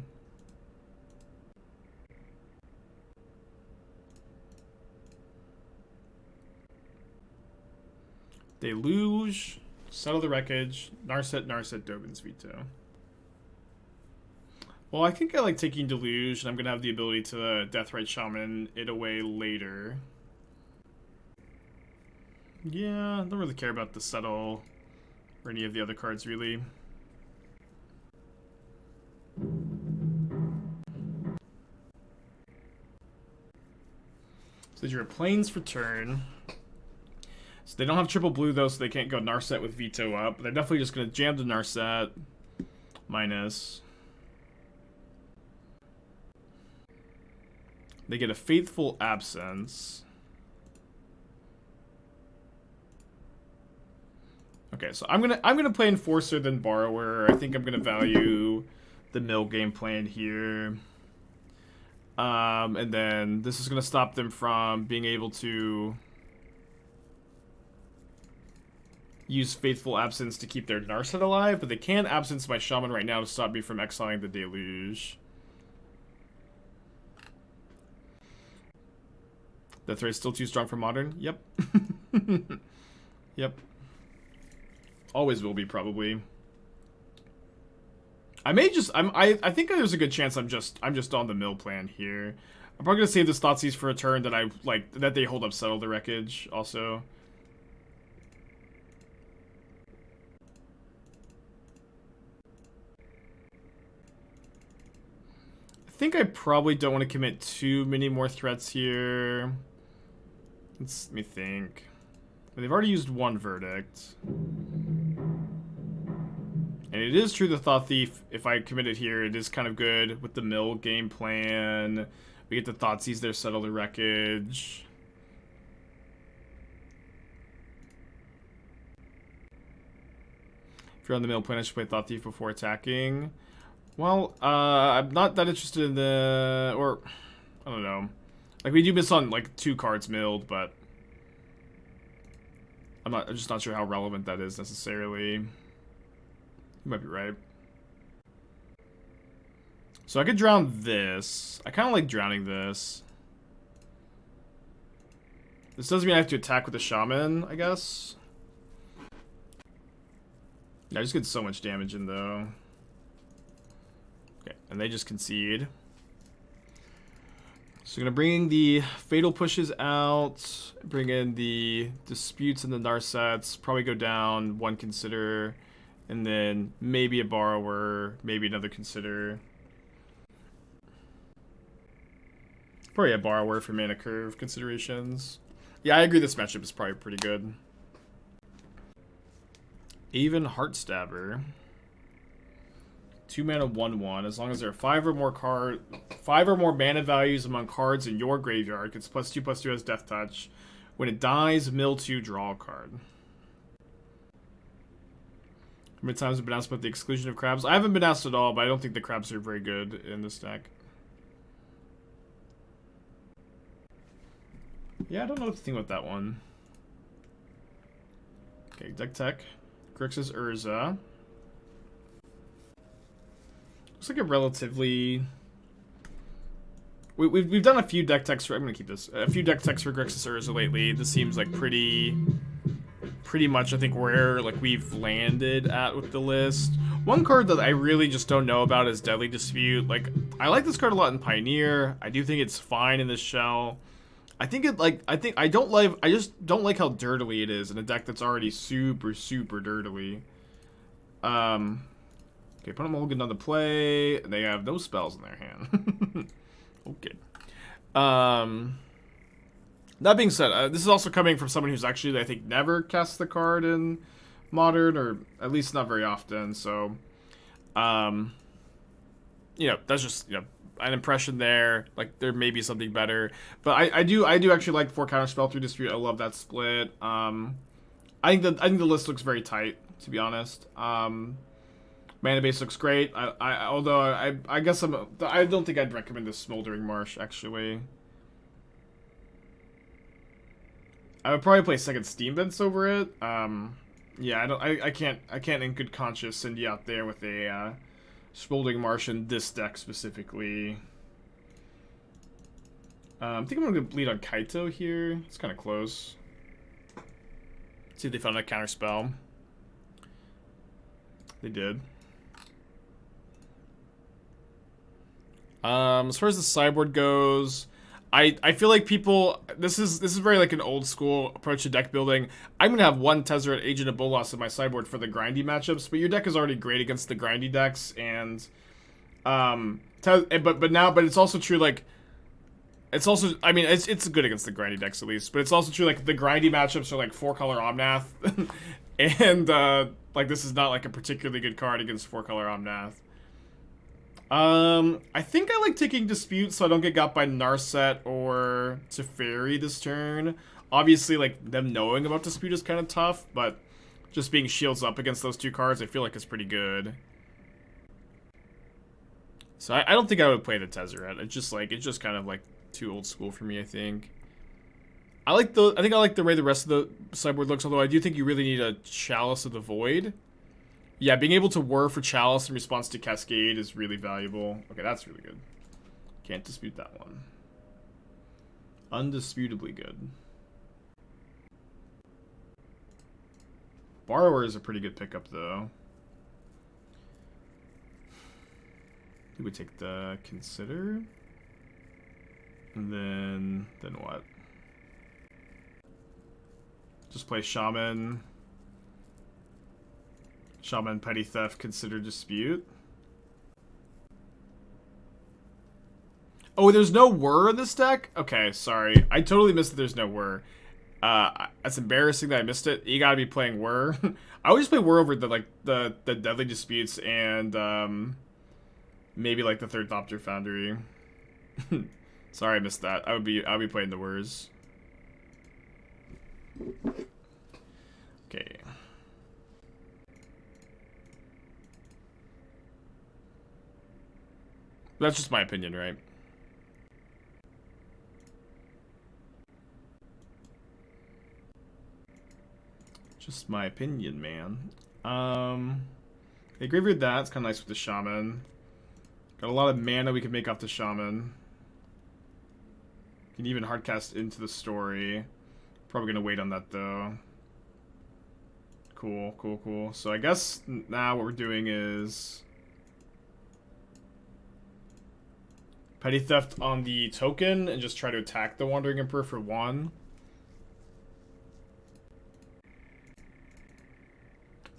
Deluge, Settle the Wreckage, Narset, Dovin's Veto. Well, I think I like taking Deluge, and I'm going to have the ability to Deathrite Shaman it away later. Yeah, I don't really care about the Settle or any of the other cards, really. So you're Plains for turn. So they don't have triple blue, though, so they can't go Narset with Veto up. They're definitely just going to jam the Narset. Minus. They get a Faithful Absence. Okay, so I'm gonna play Enforcer, then Borrower. I think I'm gonna value the mill game plan here. And then this is gonna stop them from being able to use Faithful Absence to keep their Narset alive, but they can absence my Shaman right now to stop me from exiling the Deluge. That threat's still too strong for Modern? Yep. Yep. Always will be, probably. I may just I think there's a good chance I'm just on the mill plan here. I'm probably gonna save this Thoughtseize for a turn that they hold up Settle the Wreckage also. I think I probably don't want to commit too many more threats here. Let me think. They've already used one verdict. And it is true the Thought-Thief, if I commit it here, it is kind of good with the mill game plan. We get the Thoughtseize there, Settle the Wreckage. If you're on the mill plan, I should play Thought-Thief before attacking. Well, I'm not that interested in the... Or, I don't know. Like, we do miss on, like, 2 cards milled, but... I'm just not sure how relevant that is, necessarily. You might be right. So I could drown this. I kind of like drowning this. This doesn't mean I have to attack with the Shaman, I guess. Yeah, I just get so much damage in, though. Okay, and they just concede. So we're going to bring the Fatal Pushes out, bring in the Disputes and the Narsets, probably go down 1 Consider, And then maybe a Borrower, maybe another Consider. Probably a Borrower for mana curve considerations. Yeah, I agree this matchup is probably pretty good. Even Heartstabber. 2 mana 1/1. As long as there are 5 or more mana values among cards in your graveyard, gets +2/+2 as Death Touch. When it dies, mill 2, draw a card. How many times have been asked about the exclusion of crabs? I haven't been asked at all, but I don't think the crabs are very good in this deck. Yeah, I don't know what to think about that one. Okay, deck tech. Grixis Urza. Looks like a relatively... We've done a few deck techs for... I'm gonna keep this. A few deck techs for Grixis Urza lately. This seems like pretty much, I think, where like we've landed at with the list. One card that I really just don't know about is Deadly Dispute. Like, I like this card a lot in Pioneer. I do think it's fine in this shell. I just don't like how dirtily it is in a deck that's already super dirtily. Okay, put a mulligan on the play. They have no spells in their hand. Okay. That being said, this is also coming from someone who's actually, I think, never cast the card in Modern, or at least not very often. So, you know, that's just, you know, an impression there. Like, there may be something better, but I do actually like 4 counterspell through Dispute. I love that split. I think the list looks very tight, to be honest. Mana base looks great. Although I guess I don't think I'd recommend this Smoldering Marsh actually. I would probably play second Steam Vents over it. Yeah, I can't in good conscience send you out there with a Smoldering Marsh in this deck specifically. I think I'm gonna bleed on Kaito here. It's kind of close. See if they found a counter spell. They did. As far as the sideboard goes, I feel like people, this is very like an old school approach to deck building. I'm gonna have one Tezzeret, Agent of Bolas in my sideboard for the grindy matchups, but your deck is already great against the grindy decks, and but it's also true, like, it's also, I mean, it's good against the grindy decks at least, but it's also true, like, the grindy matchups are like 4-color Omnath, and like, this is not like a particularly good card against 4-color Omnath. I think I like taking Dispute so I don't get got by Narset or Teferi this turn. Obviously, like, them knowing about Dispute is kind of tough, but just being shields up against those 2 cards, I feel like is pretty good. So I don't think I would play the Tezzeret. It's just kind of like too old school for me, I think. I think I like the way the rest of the sideboard looks, although I do think you really need a Chalice of the Void. Yeah, being able to whir for Chalice in response to Cascade is really valuable. Okay, that's really good. Can't dispute that one. Undisputably good. Borrower is a pretty good pickup, though. We would take the Consider. And then what? Just play Shaman. Shaman, Petty Theft, Consider Dispute. Oh, there's no whir in this deck? Okay, sorry. I totally missed that there's no whir. That's embarrassing that I missed it. You gotta be playing whir. I always play whir over the Deadly Disputes and maybe like the Third Thopter Foundry. Sorry I missed that. I'll be playing the whirs. Okay. That's just my opinion, right? Just my opinion, man. They graveyard that. It's kind of nice with the Shaman. Got a lot of mana we can make off the Shaman. Can even hardcast into the story. Probably gonna wait on that though. Cool, cool, cool. So I guess now what we're doing is Petty Theft on the token and just try to attack the Wandering Emperor for 1.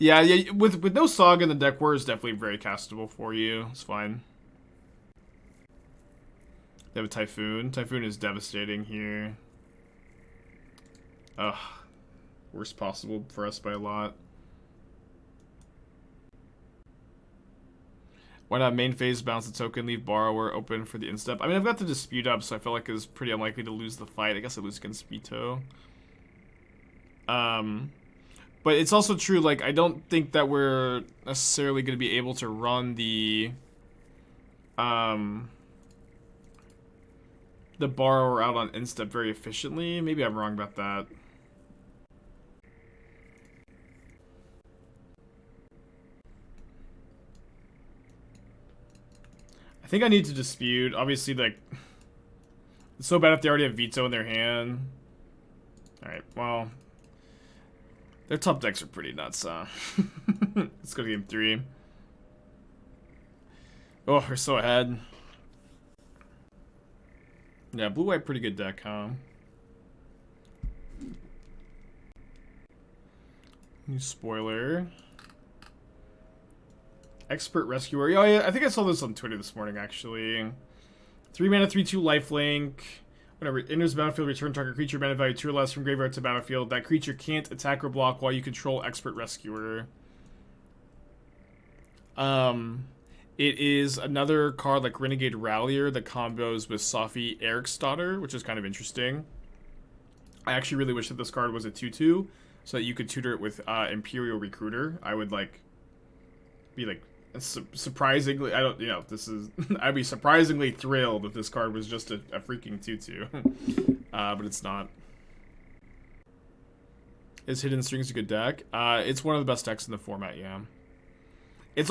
Yeah, with no Saga in the deck, War is definitely very castable for you. It's fine. They have a Typhoon. Typhoon is devastating here. Ugh. Worst possible for us by a lot. Why not main phase, bounce the token, leave Borrower open for the instep? I mean, I've got the Dispute up, so I feel like it's pretty unlikely to lose the fight. I guess I lose against Vito. But it's also true, like, I don't think that we're necessarily going to be able to run the Borrower out on instep very efficiently. Maybe I'm wrong about that. I think I need to Dispute. Obviously, like, it's so bad if they already have Veto in their hand. Alright, well, their top decks are pretty nuts, Let's go to game 3. Oh, we're so ahead. Yeah, blue-white pretty good deck, huh? New spoiler. Expert Rescuer. Oh, yeah, I think I saw this on Twitter this morning, actually. 3 mana, 3/2 lifelink. Whenever it enters the battlefield, return target creature mana value 2 or less from graveyard to battlefield. That creature can't attack or block while you control Expert Rescuer. It is another card like Renegade Rallier that combos with Sophie Eriksdotter, which is kind of interesting. I actually really wish that this card was a 2/2, so that you could tutor it with Imperial Recruiter. I would be surprisingly, I'd be surprisingly thrilled if this card was just a freaking 2/2. But it's not. Is Hidden Strings a good deck? It's one of the best decks in the format, yeah. It's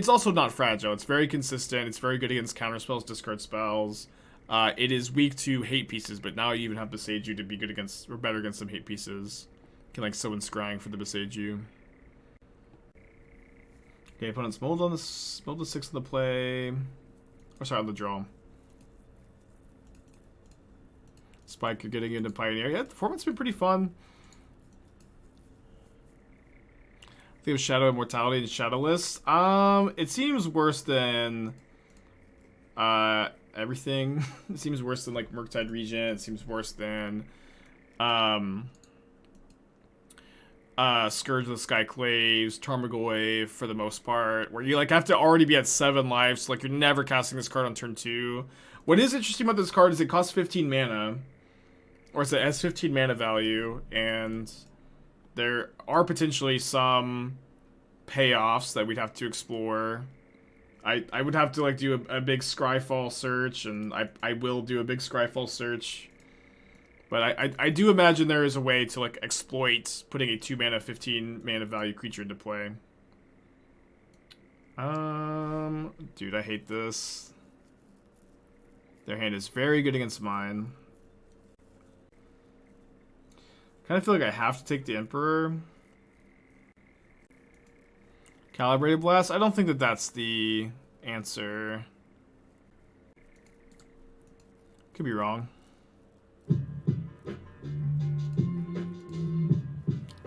also not fragile. It's very consistent. It's very good against counter spells, discard spells. It is weak to hate pieces, but now you even have Beseiju to be good against, or better against some hate pieces. You can like summon Scrying for the Beseiju. Okay, opponent's mold the 6 of the play. Or sorry, on the draw. Spike, you're getting into Pioneer. Yeah, the format's been pretty fun. I think it was Shadow Immortality and Shadowless. It seems worse than everything. It seems worse than like Murktide Regent. It seems worse than Scourge of the Skyclaves, Tarmogoyf for the most part, where you like have to already be at 7 lives, so like you're never casting this card on turn 2. What is interesting about this card is it costs 15 mana, or it has 15 mana value, and there are potentially some payoffs that we'd have to explore. I would have to like do a big Scryfall search, and I will do a big Scryfall search. But I do imagine there is a way to like exploit putting a 2 mana, 15 mana value creature into play. Dude, I hate this. Their hand is very good against mine. Kind of feel like I have to take the Emperor. Calibrated Blast? I don't think that that's the answer. Could be wrong.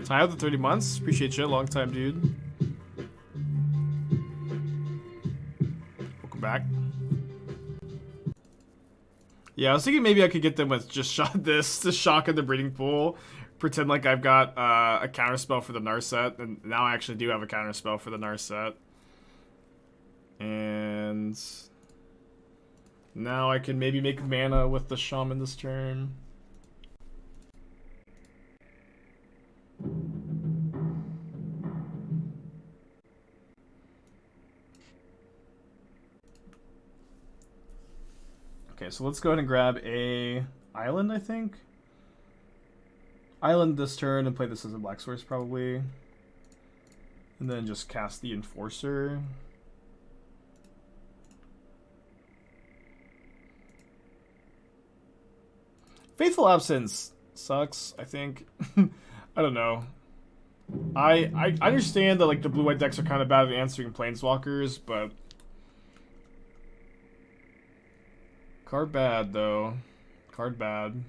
Tie out the 30 months. Appreciate you. Long time, dude. Welcome back. Yeah, I was thinking maybe I could get them with just the Shock in the Breeding Pool. Pretend like I've got a counterspell for the Narset, and now I actually do have a counterspell for the Narset. And now I can maybe make mana with the Shaman this turn. Okay, so let's go ahead and grab a island, I think. Island this turn and play this as a black source probably. And then just cast the Enforcer. Faithful Absence sucks, I think. I don't know. I understand that like the blue-white decks are kind of bad at answering Planeswalkers, but card bad though. Card bad.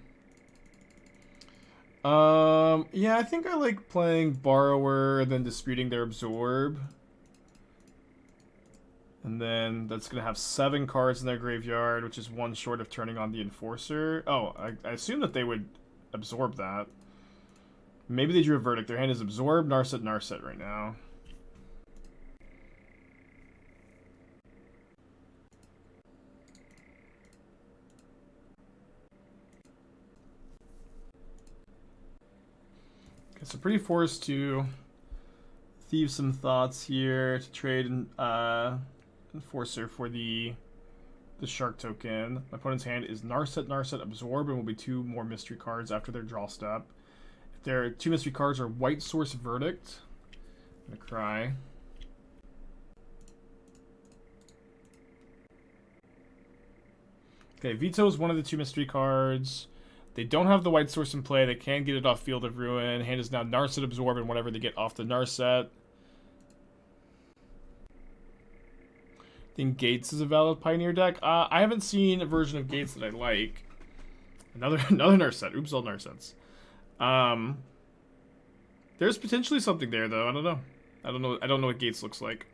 Yeah, I think I like playing Borrower, then disputing their Absorb. And then that's going to have 7 cards in their graveyard, which is 1 short of turning on the Enforcer. Oh, I assume that they would absorb that. Maybe they drew a Verdict. Their hand is Absorb, Narset, Narset right now. Okay, so pretty forced to thieve some thoughts here to trade Enforcer for the Shark token. My opponent's hand is Narset, Narset, Absorb, and will be 2 more mystery cards after their draw step. If their 2 mystery cards are White Source Verdict, I'm gonna cry. Okay, Veto is one of the 2 mystery cards. They don't have the White Source in play. They can get it off Field of Ruin. Hand is now Narset, Absorb, and whatever they get off the Narset. I think Gates is a valid Pioneer deck. I haven't seen a version of Gates that I like. Another Narset. Oops, all Narsets. There's potentially something there though. I don't know. I don't know what Gates looks like.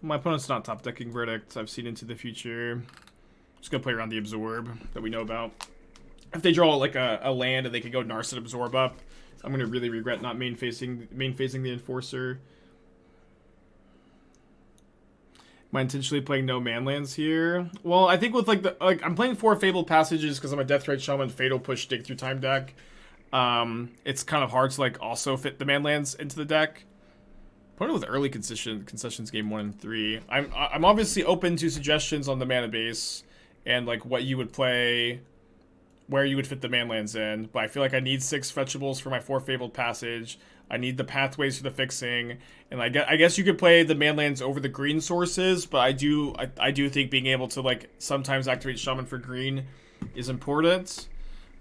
My opponent's not top decking Verdict. I've seen Into the Future. Just gonna play around the Absorb that we know about. If they draw like a land and they could go Narset Absorb up, I'm gonna really regret not main phasing the Enforcer. Am I intentionally playing no manlands here? Well, I think with I'm playing 4 Fabled Passages because I'm a Deathrite Shaman Fatal Push Dig Through Time deck. It's kind of hard to like also fit the manlands into the deck. Opponent with early concessions game 1 and 3. I'm obviously open to suggestions on the mana base and like what you would play, where you would fit the manlands in, but I feel like I need 6 fetchables for my 4 Fabled Passage. I need the pathways for the fixing, and I guess you could play the manlands over the green sources, but I do think being able to like sometimes activate Shaman for green is important.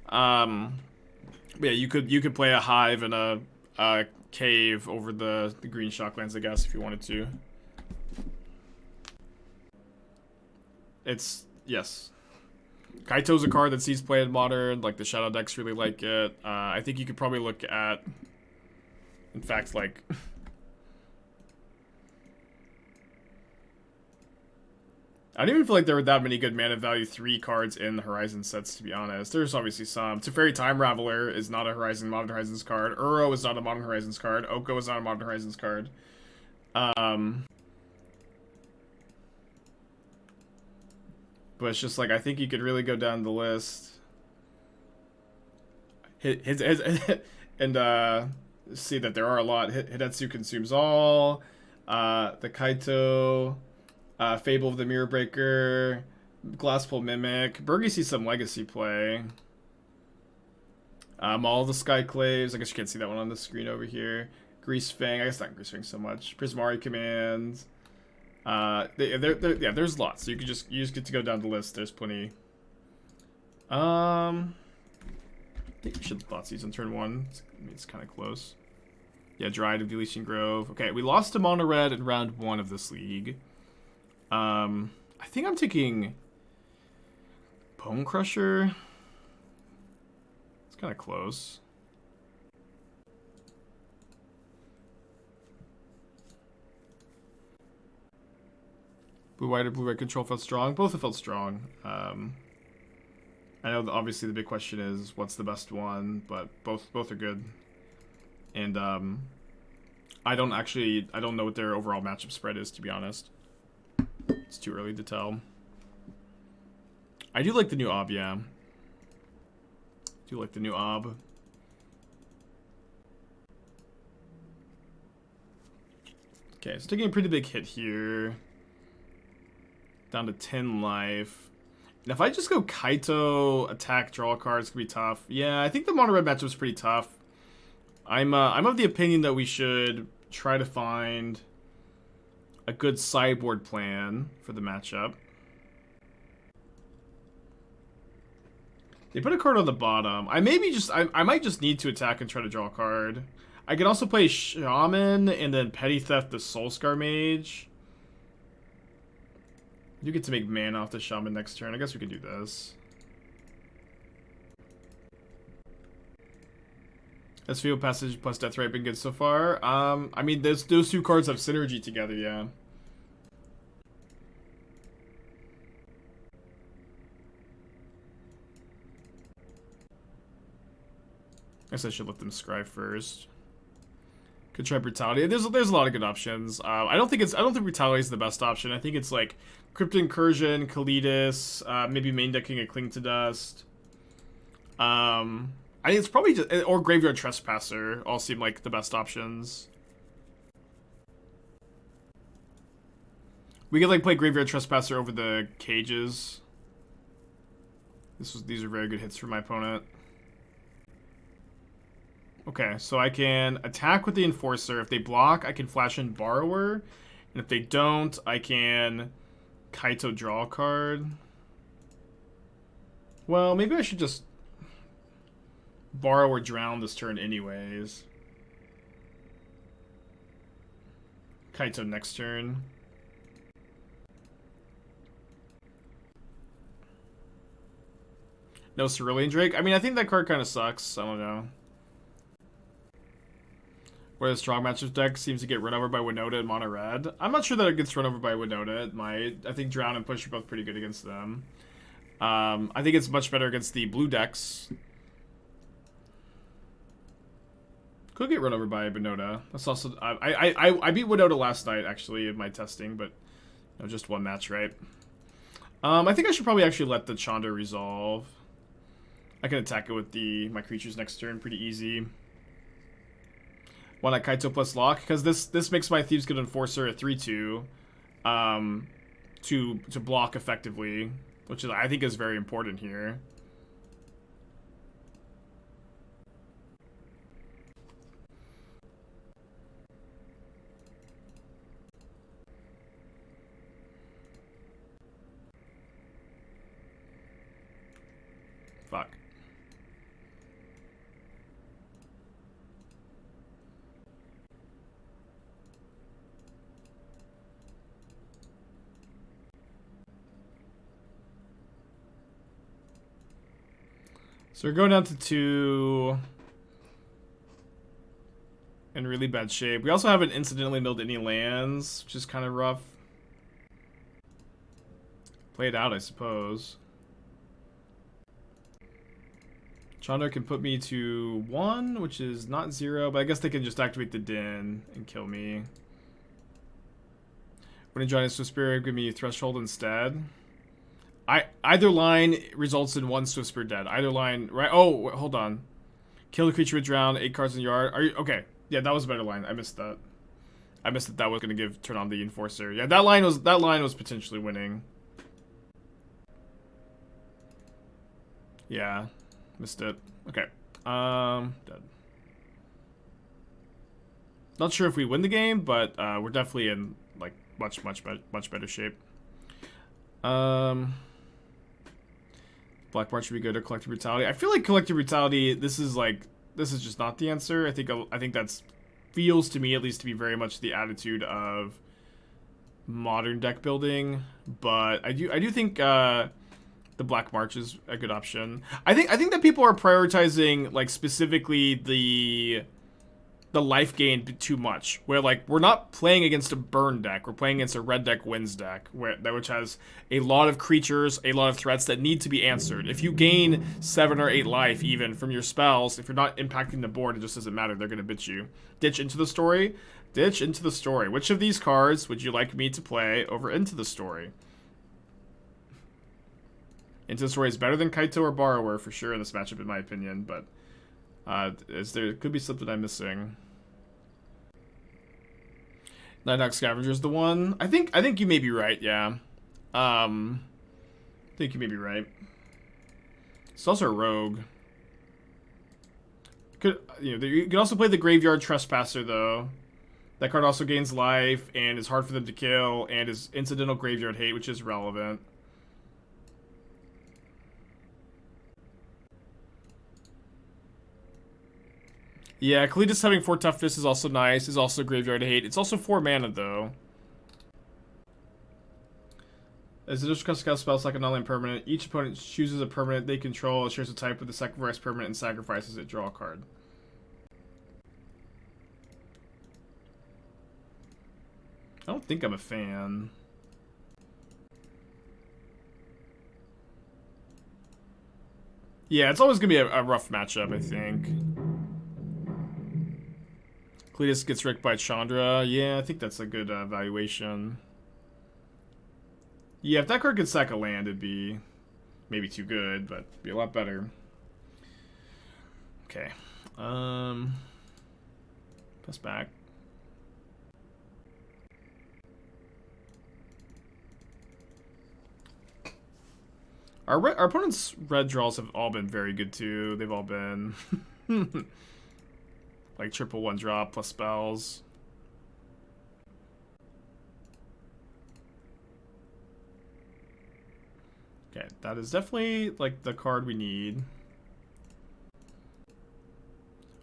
But yeah, you could play a Hive and a Cave over the green Shocklands, I guess, if you wanted to. Yes. Kaito's a card that sees play in Modern. Like, the Shadow decks really like it. I think you could probably look at... In fact, like... I don't even feel like there were that many good mana value 3 cards in the Horizon sets, to be honest. There's obviously some. Teferi Time Raveler is not a Modern Horizons card. Uro is not a Modern Horizons card. Oko is not a Modern Horizons card. But it's just like, I think you could really go down the list. And see that there are a lot. Hidetsu Consumes All. The Kaito... Fable of the Mirror Breaker, Glasspool Mimic. Bergie sees some legacy play. All the Skyclaves. I guess you can't see that one on the screen over here. Grease Fang. I guess not Grease Fang so much. Prismari Command. Yeah, there's lots. So you just get to go down the list. There's plenty. I think we should Thoughtseize on turn 1. It's kind of close. Yeah, Dryad of Deletion Grove. Okay, we lost to Mono Red in round 1 of this league. I think I'm taking Bone Crusher. It's kind of close. Blue-white or blue-red control felt strong. Both have felt strong. I know that obviously the big question is what's the best one, but both are good. And I don't know what their overall matchup spread is, to be honest. It's too early to tell. I do like the new Ob, yeah. Do like the new Ob. Okay, so taking a pretty big hit here. Down to 10 life. And if I just go Kaito, attack, draw cards, could be tough. Yeah, I think the mono red matchup is pretty tough. I'm of the opinion that we should try to find a good sideboard plan for the matchup. They put a card on the bottom. I might just need to attack and try to draw a card. I can also play Shaman and then Petty Theft the Soulscar Mage. You get to make mana off the Shaman next turn. I guess we could do this. Has Fabled Passage plus Deathrite been good so far? I mean, those two cards have synergy together, yeah. I guess I should let them scry first. Could try Brutality. There's a lot of good options. I don't think Brutality is the best option. I think it's like Crypt Incursion, Kalidas, maybe main decking a Cling to Dust. I think it's probably just, or Graveyard Trespasser all seem like the best options. We could like play Graveyard Trespasser over the cages. These are very good hits for my opponent. Okay, so I can attack with the Enforcer. If they block, I can flash in Borrower. And if they don't, I can Kaito draw a card. Well, maybe I should just Borrow or Drown this turn anyways. Kaito next turn. No Cerulean Drake? I mean, I think that card kind of sucks. I don't know. Where the strong matchup deck seems to get run over by Winota and Mono Red. I'm not sure that it gets run over by Winota. It might. I think Drown and Push are both pretty good against them. I think it's much better against the blue decks. Could get run over by Winota. That's also I beat Winota last night actually in my testing, but you know, just one match, right? I think I should probably actually let the Chanda resolve. I can attack it with my creatures next turn pretty easy. Why not Kaito plus Loch? Because this makes my Thieves Guild Enforcer a 3/2 to block effectively, which I think is very important here. Fuck. So we're going down to 2. In really bad shape. We also haven't incidentally milled any lands, which is kind of rough. Play it out, I suppose. Chandra can put me to 1, which is not 0, but I guess they can just activate the Din and kill me. When enjoying a Swift Spirit, give me Threshold instead. Either line results in 1 Swift Spirit dead. Either line, right? Oh, hold on. Kill the creature with Drown, 8 cards in the yard. Are you okay? Yeah, that was a better line. I missed that. I missed that was gonna turn on the Enforcer. Yeah, that line was potentially winning. Yeah, missed it. Okay. Dead. Not sure if we win the game, but we're definitely in like much better shape. Black March would be good, or Collective Brutality. I feel like Collective Brutality, this is just not the answer. I think that's feels to me at least to be very much the attitude of modern deck building. But I do think the Black March is a good option. I think that people are prioritizing like specifically the life gain too much. Where like we're not playing against a burn deck, we're playing against a red deck wins deck, which has a lot of creatures, a lot of threats that need to be answered. If you gain 7 or 8 life even from your spells, if you're not impacting the board, it just doesn't matter. They're gonna bitch you. Ditch Into the Story. Ditch Into the Story. Which of these cards would you like me to play over Into the Story? Into the Story is better than Kaito or Borrower for sure in this matchup, in my opinion, but there could be something I'm missing. Nighthawk Scavenger is the one. I think you may be right. Yeah. I think you may be right. It's also a rogue. You can also play the Graveyard Trespasser though. That card also gains life and is hard for them to kill and is incidental graveyard hate, which is relevant. Yeah, Kalidas having 4 toughness is also nice. Is also graveyard hate. It's also 4 mana though. As the cast spell second non-land permanent, each opponent chooses a permanent they control, shares a type with the sacrifice permanent, and sacrifices it. Draw a card. I don't think I'm a fan. Yeah, it's always gonna be a rough matchup, I think. Cletus gets wrecked by Chandra. Yeah, I think that's a good valuation. Yeah, if that card could sack a land, it'd be maybe too good, but it'd be a lot better. Okay. Press back. Our opponent's red draws have all been very good too. They've all been like triple 1-drop plus spells. Okay, that is definitely like the card we need.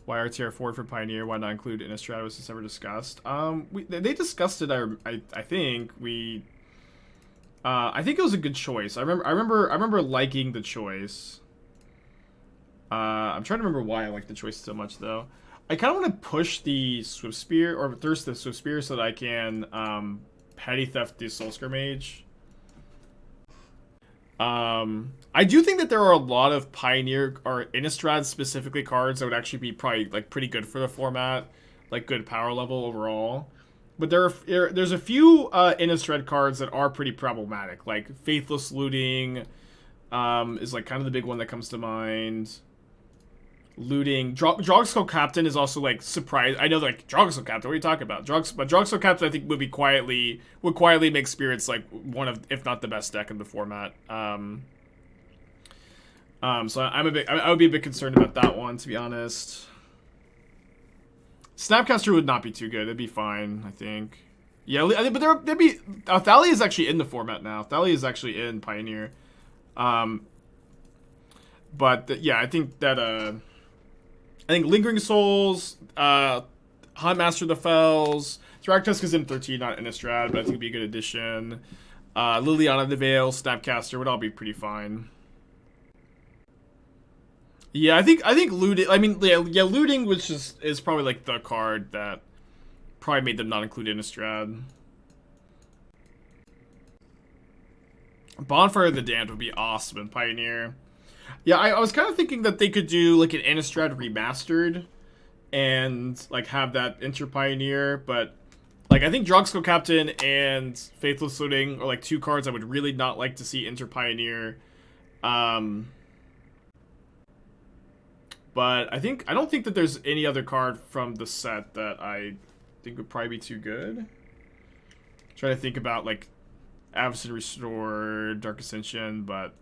Why RTR forward for Pioneer? Why not include Innistrad? Was this ever discussed? They discussed it. I think we. I think it was a good choice. I remember liking the choice. I'm trying to remember why I like the choice so much though. I kind of want to push the Swift Spear or thirst the Swift Spear so that I can petty theft the Soulscar Mage. I do think that there are a lot of Pioneer or Innistrad specifically cards that would actually be probably like pretty good for the format, like good power level overall. But there's a few Innistrad cards that are pretty problematic, like Faithless Looting is like kind of the big one that comes to mind. Looting. Drogskull Captain is also like surprised. I know like Drogskull Captain, what are you talking about? But Drogskull Captain I think would quietly make Spirits like one of, if not the best deck in the format. So I would be a bit concerned about that one, to be honest. Snapcaster would not be too good. It'd be fine, I think. Yeah, but there'd be Thalia is actually in the format now. Thalia is actually in Pioneer. Yeah, I think that Lingering Souls, Huntmaster of the Fells, Thragtusk is in 13, not Innistrad, but I think it'd be a good addition. Liliana of the Veil, Snapcaster would all be pretty fine. Yeah, I think looting. I mean, yeah, looting is probably like the card that probably made them not include Innistrad. Bonfire of the Damned would be awesome in Pioneer. Yeah, I was kind of thinking that they could do like an Innistrad remastered and like have that enter Pioneer, but like I think Drogskull Captain and Faithless Looting are like two cards I would really not like to see enter Pioneer. But I don't think that there's any other card from the set that I think would probably be too good. Trying to think about like Avacyn Restore, Dark Ascension, but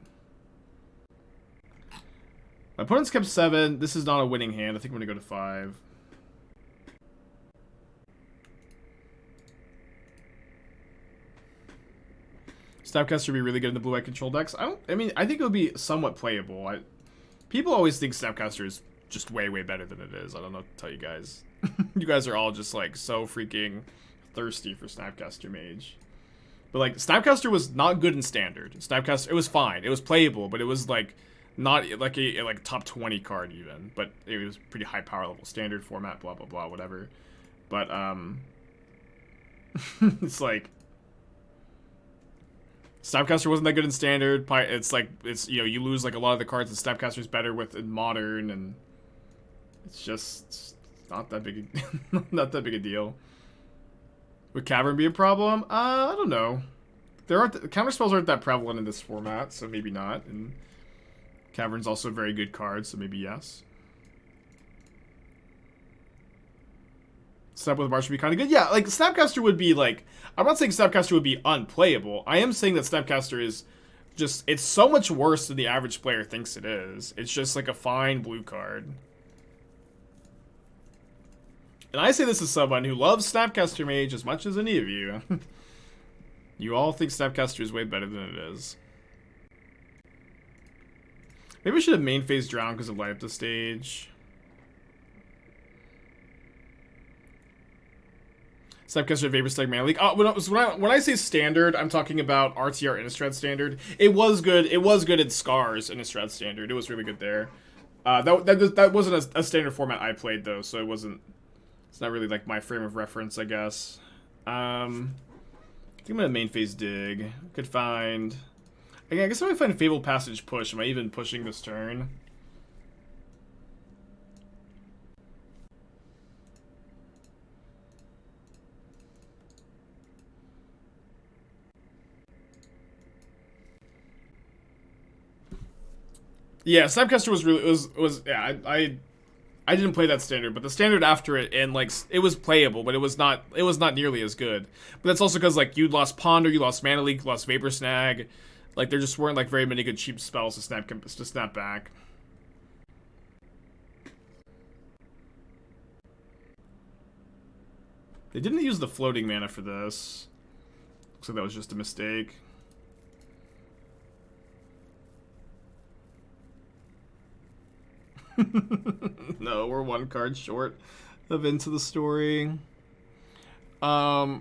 my opponent's kept 7. This is not a winning hand. I think I'm gonna go to 5. Snapcaster would be really good in the blue-white control decks. I think it would be somewhat playable. People always think Snapcaster is just way, way better than it is. I don't know what to tell you guys. You guys are all just like so freaking thirsty for Snapcaster Mage. But like Snapcaster was not good in Standard. Snapcaster, it was fine. It was playable, but it was like not like a top 20 card even. But it was pretty high power level. Standard format, blah blah blah, whatever. But it's like Snapcaster wasn't that good in Standard. It's like you lose like a lot of the cards that Snapcaster's better with in Modern, and it's just not that big not that big a deal. Would Cavern be a problem? I don't know. Counter spells aren't that prevalent in this format, so maybe not. And Cavern's also a very good card, so maybe yes. Snap with March would be kind of good. Yeah, like Snapcaster would be like, I'm not saying Snapcaster would be unplayable. I am saying that Snapcaster is just, it's so much worse than the average player thinks it is. It's just like a fine blue card. And I say this as someone who loves Snapcaster Mage as much as any of you. You all think Snapcaster is way better than it is. Maybe we should have main phase Drown because of light up the stage. Snapcaster Vapor Stag Mana Leak. When I say standard, I'm talking about RTR Innistrad Standard. It was good. It was good at Scars Innistrad Standard. It was really good there. That wasn't a standard format I played though, so it wasn't. It's not really like my frame of reference, I guess. I think I'm gonna main phase dig. Could find. I guess I might find Fabled Passage push. Am I even pushing this turn? Yeah, Snapcaster was yeah. I didn't play that standard, but the standard after it, and like it was playable, but it was not nearly as good. But that's also because like you lost Ponder, you lost Mana Leak, you lost Vapor Snag. Like there just weren't like very many good cheap spells to snap back. They didn't use the floating mana for this. Looks like that was just a mistake. No, we're one card short of Into the Story. I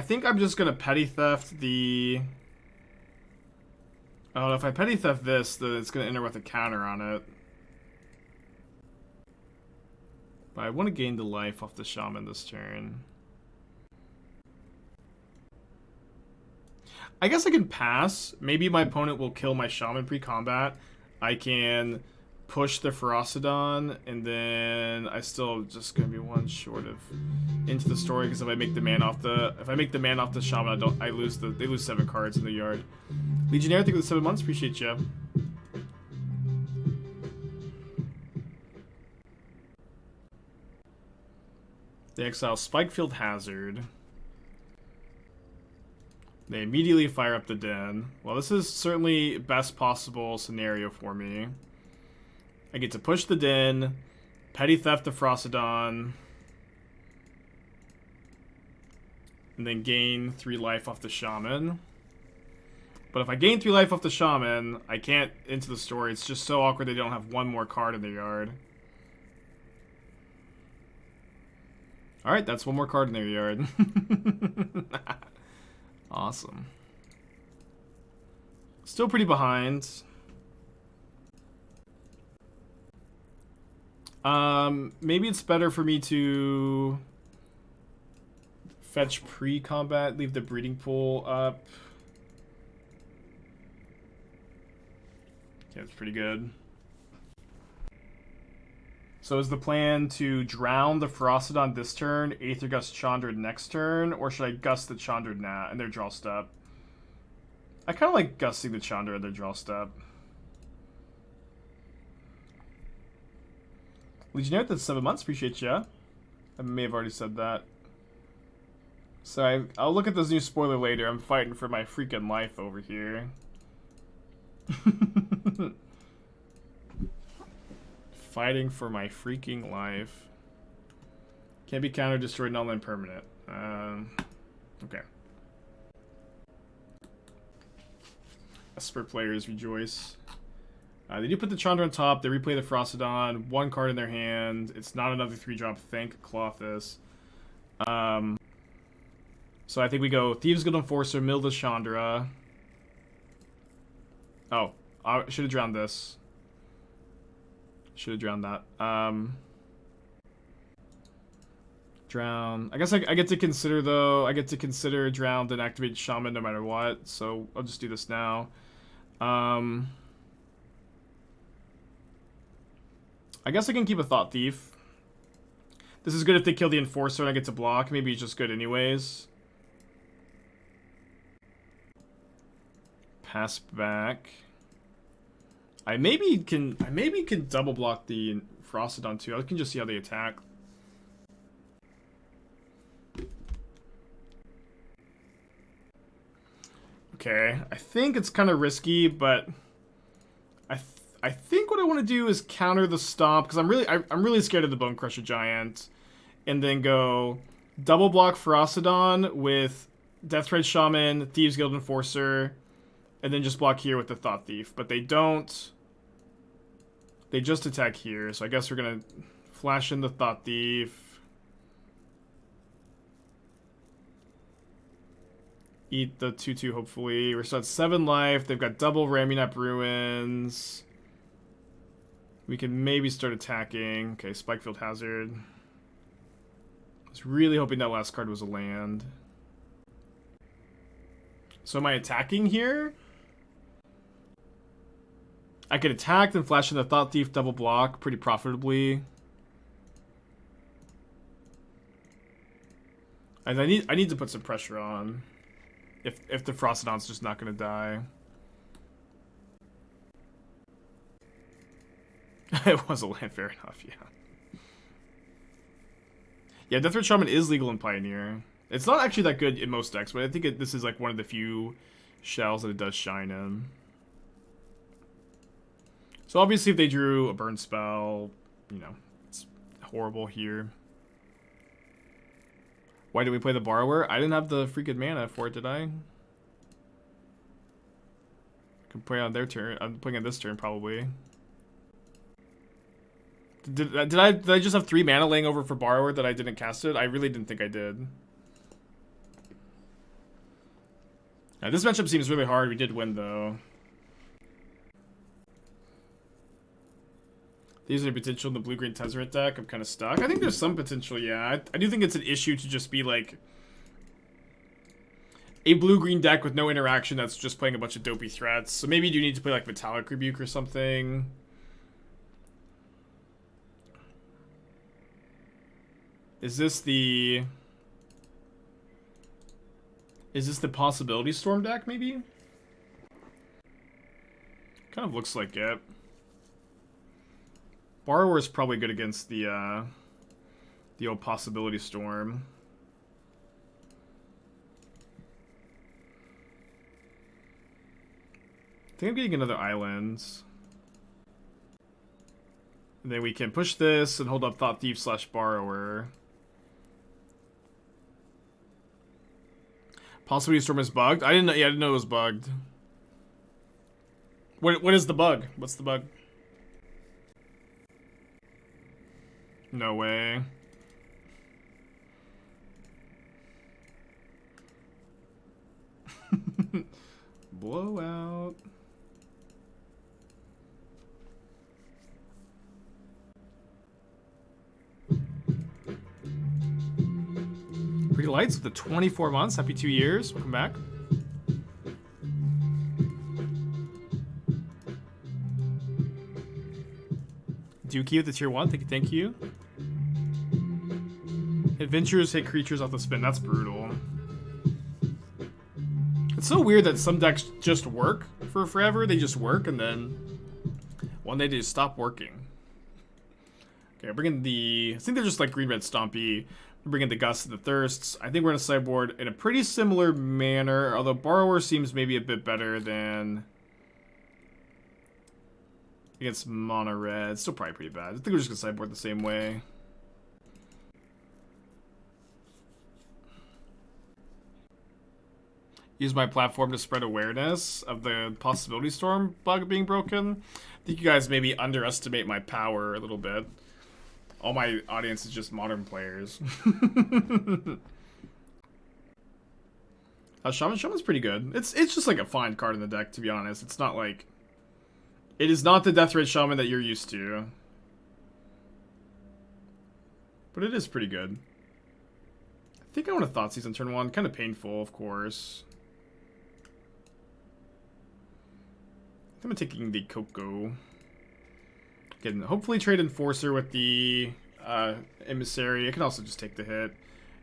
think I'm just gonna petty theft the. Oh, if I petty theft this, then it's gonna enter with a counter on it. But I want to gain the life off the Shaman this turn. I guess I can pass. Maybe my opponent will kill my Shaman pre-combat. I can push the Ferocidon, and then I still just gonna be one short of Into the Story because if I make the man off the Shaman, they lose 7 cards in the yard. Legionnaire, thank you for the 7 months. Appreciate you. They exile Spikefield Hazard. They immediately fire up the Den. Well, this is certainly best possible scenario for me. I get to push the Den, petty theft the Ferocidon, and then gain 3 life off the Shaman. But if I gain 3 life off the Shaman, I can't Into the Story. It's just so awkward they don't have one more card in their yard. Alright, that's one more card in their yard. Awesome. Still pretty behind. Maybe it's better for me to fetch pre-combat, leave the breeding pool up. Yeah, it's pretty good. So is the plan to drown the Ferocidon this turn, Aether Gust Chandra next turn, or should I Gust the Chandra now and their draw step? I kind of like gusting the Chandra and their draw step. Legionnaire, that's 7 months. Appreciate ya. I may have already said that. So I'll look at this new spoiler later. I'm fighting for my freaking life over here. Fighting for my freaking life. Can't be counter, destroyed, null, and permanent. Okay. Esper players rejoice. They do put the Chandra on top. They replay the Ferocidon. 1 card in their hand. It's not another 3-drop. Thank Clothis. So I think we go Thieves Guild Enforcer, mill the Chandra. Oh, I should have drowned this. Should have drowned that. Drown. I guess I get to consider, though. I get to consider drowned and activate Shaman no matter what. So I'll just do this now. I guess I can keep a Thought-Thief. This is good if they kill the Enforcer and I get to block. Maybe it's just good anyways. Pass back. I maybe can double block the Ferocidon too. I can just see how they attack. Okay, I think it's kind of risky, but I think what I want to do is counter the Stomp because I'm really scared of the Bone Crusher Giant, and then go double block Ferocidon with Deathrite Shaman, Thieves Guild Enforcer, and then just block here with the Thought-Thief. But they don't. They just attack here, so I guess we're gonna flash in the Thought-Thief. Eat the 2/2, hopefully. We're still at 7 life. They've got double Ramunap Ruins. We can maybe start attacking. Okay, Spikefield Hazard. I was really hoping that last card was a land. So am I attacking here? I could attack, then flash in the Thought-Thief double block pretty profitably. And I need to put some pressure on. If the Frostodon's just not gonna die. It was a land, fair enough, yeah. Yeah, Deathrite Shaman is legal in Pioneer. It's not actually that good in most decks, but I think this is like one of the few shells that it does shine in. So obviously if they drew a burn spell, you know, it's horrible here. Why did we play the Borrower? I didn't have the freaking mana for it, did I? I can play on their turn. I'm playing on this turn, probably. Did I just have 3 mana laying over for Borrower that I didn't cast it? I really didn't think I did. Now, this matchup seems really hard. We did win, though. These are potential in the blue-green Tezzeret deck. I'm kind of stuck. I think there's some potential, yeah. I do think it's an issue to just be, like, a blue-green deck with no interaction that's just playing a bunch of dopey threats. So maybe you do need to play, like, Metallic Rebuke or something. Is this the Possibility Storm deck, maybe? Kind of looks like it. Borrower is probably good against the old Possibility Storm. I think I'm getting another island. And then we can push this and hold up Thought-Thief / Borrower. Possibility Storm is bugged? I didn't know. Yeah, I didn't know it was bugged. What is the bug? What's the bug? No way. Blowout. Pretty Lights with the 24 months. Happy 2 years. Welcome back. Dookie with the tier 1. Thank you. Adventurers hit creatures off the spin. That's brutal. It's so weird that some decks just work for forever. They just work, and then one day they just stop working. Okay, I'm bringing the... I think they're just like green-red Stompy. I'm bringing the Gust and the Thirsts. I think we're going to sideboard in a pretty similar manner, although Borrower seems maybe a bit better than... against mono red. It's still probably pretty bad. I think we're just going to sideboard the same way. Use my platform to spread awareness of the Possibility Storm bug being broken. I think you guys maybe underestimate my power a little bit. All my audience is just modern players. Shaman's pretty good. It's just like a fine card in the deck, to be honest. It's not like... It is not the Deathrite Shaman that you're used to. But it is pretty good. I think I want to Thoughtseize on turn 1. Kind of painful, of course. I'm taking the Coco. Again, hopefully trade Enforcer with the Emissary. I can also just take the hit.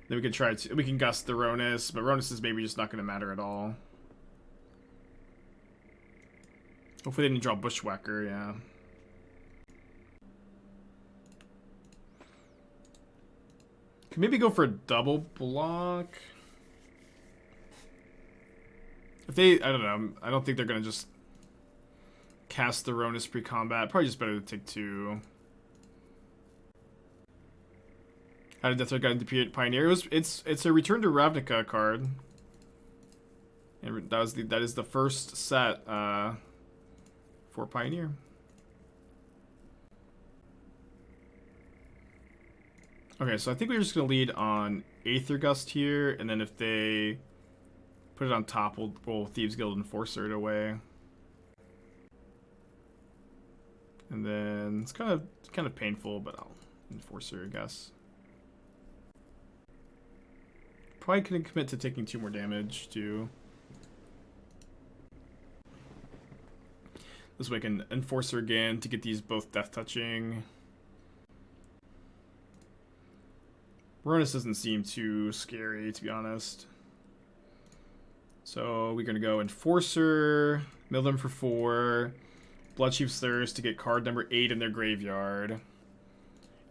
Then we can try to... We can Gust the Ronus, but Ronus is maybe just not going to matter at all. Hopefully they didn't draw Bushwhacker, yeah. Can maybe go for a double block. If they... I don't know. I don't think they're going to just... cast the Ronus pre-combat. Probably just better to take 2. How did Deathrite get into Pioneer? It's a Return to Ravnica card. And that is the first set for Pioneer. Okay, so I think we're just gonna lead on Aether Gust here, and then if they Put it on top. We'll Thieves Guild Enforcer it away. And then it's kind of painful, but I'll Enforcer, I guess. Probably couldn't commit to taking 2 more damage too. This way I can Enforcer again to get these both death touching. Ronis doesn't seem too scary, to be honest. So we're going to go Enforcer, mill them for 4. Bloodchief's Thirst to get card number 8 in their graveyard.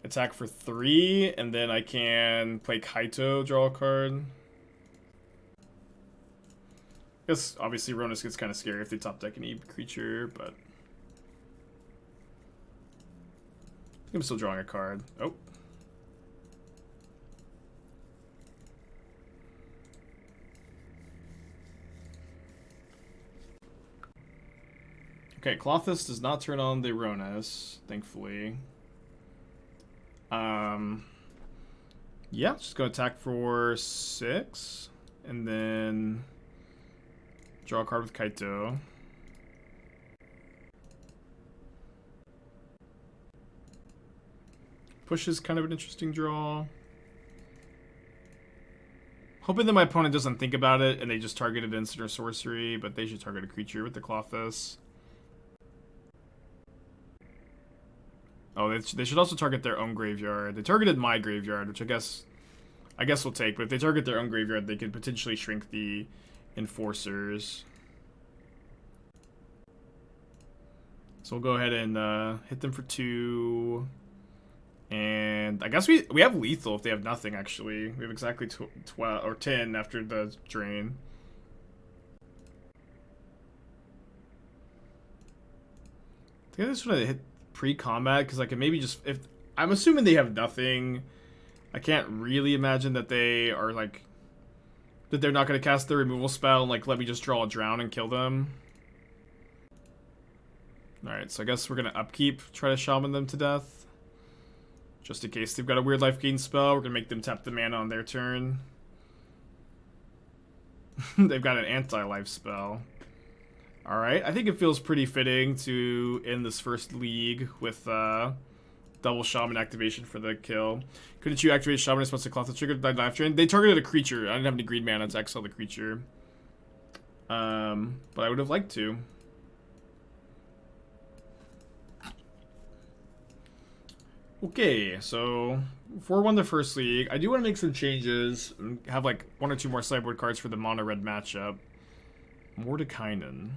Attack for 3, and then I can play Kaito, draw a card. I guess, obviously, Ronis gets kind of scary if they top deck any creature, but... I think I'm still drawing a card. Oh. Okay, Klothys does not turn on the Ronis, thankfully. Yeah, just go attack for 6, and then draw a card with Kaito. Push is kind of an interesting draw. Hoping that my opponent doesn't think about it and they just targeted instant or sorcery, but they should target a creature with the Klothys. Oh, they should also target their own graveyard. They targeted my graveyard, which I guess we'll take. But if they target their own graveyard, they could potentially shrink the Enforcers. So we'll go ahead and hit them for 2. And I guess we have lethal if they have nothing, actually. We have exactly 12 or 10 after the drain. I think I just want to hit pre-combat because I can maybe just, if I'm assuming they have nothing, I can't really imagine that they are like that they're not going to cast the removal spell and like let me just draw a drown and kill them. Alright, so I guess we're going to upkeep, try to shaman them to death. Just in case they've got a weird life gain spell, we're going to make them tap the mana on their turn. They've got an anti-life spell. Alright, I think it feels pretty fitting to end this first league with double shaman activation for the kill. Couldn't you activate shaman once the Klothys triggered the life drain? They targeted a creature. I didn't have any green mana to exile the creature. But I would have liked to. Okay, so 4-1 the first league. I do want to make some changes and have like 1 or 2 more sideboard cards for the mono red matchup. Mordekainen.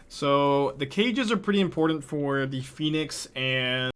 So the cages are pretty important for the Phoenix and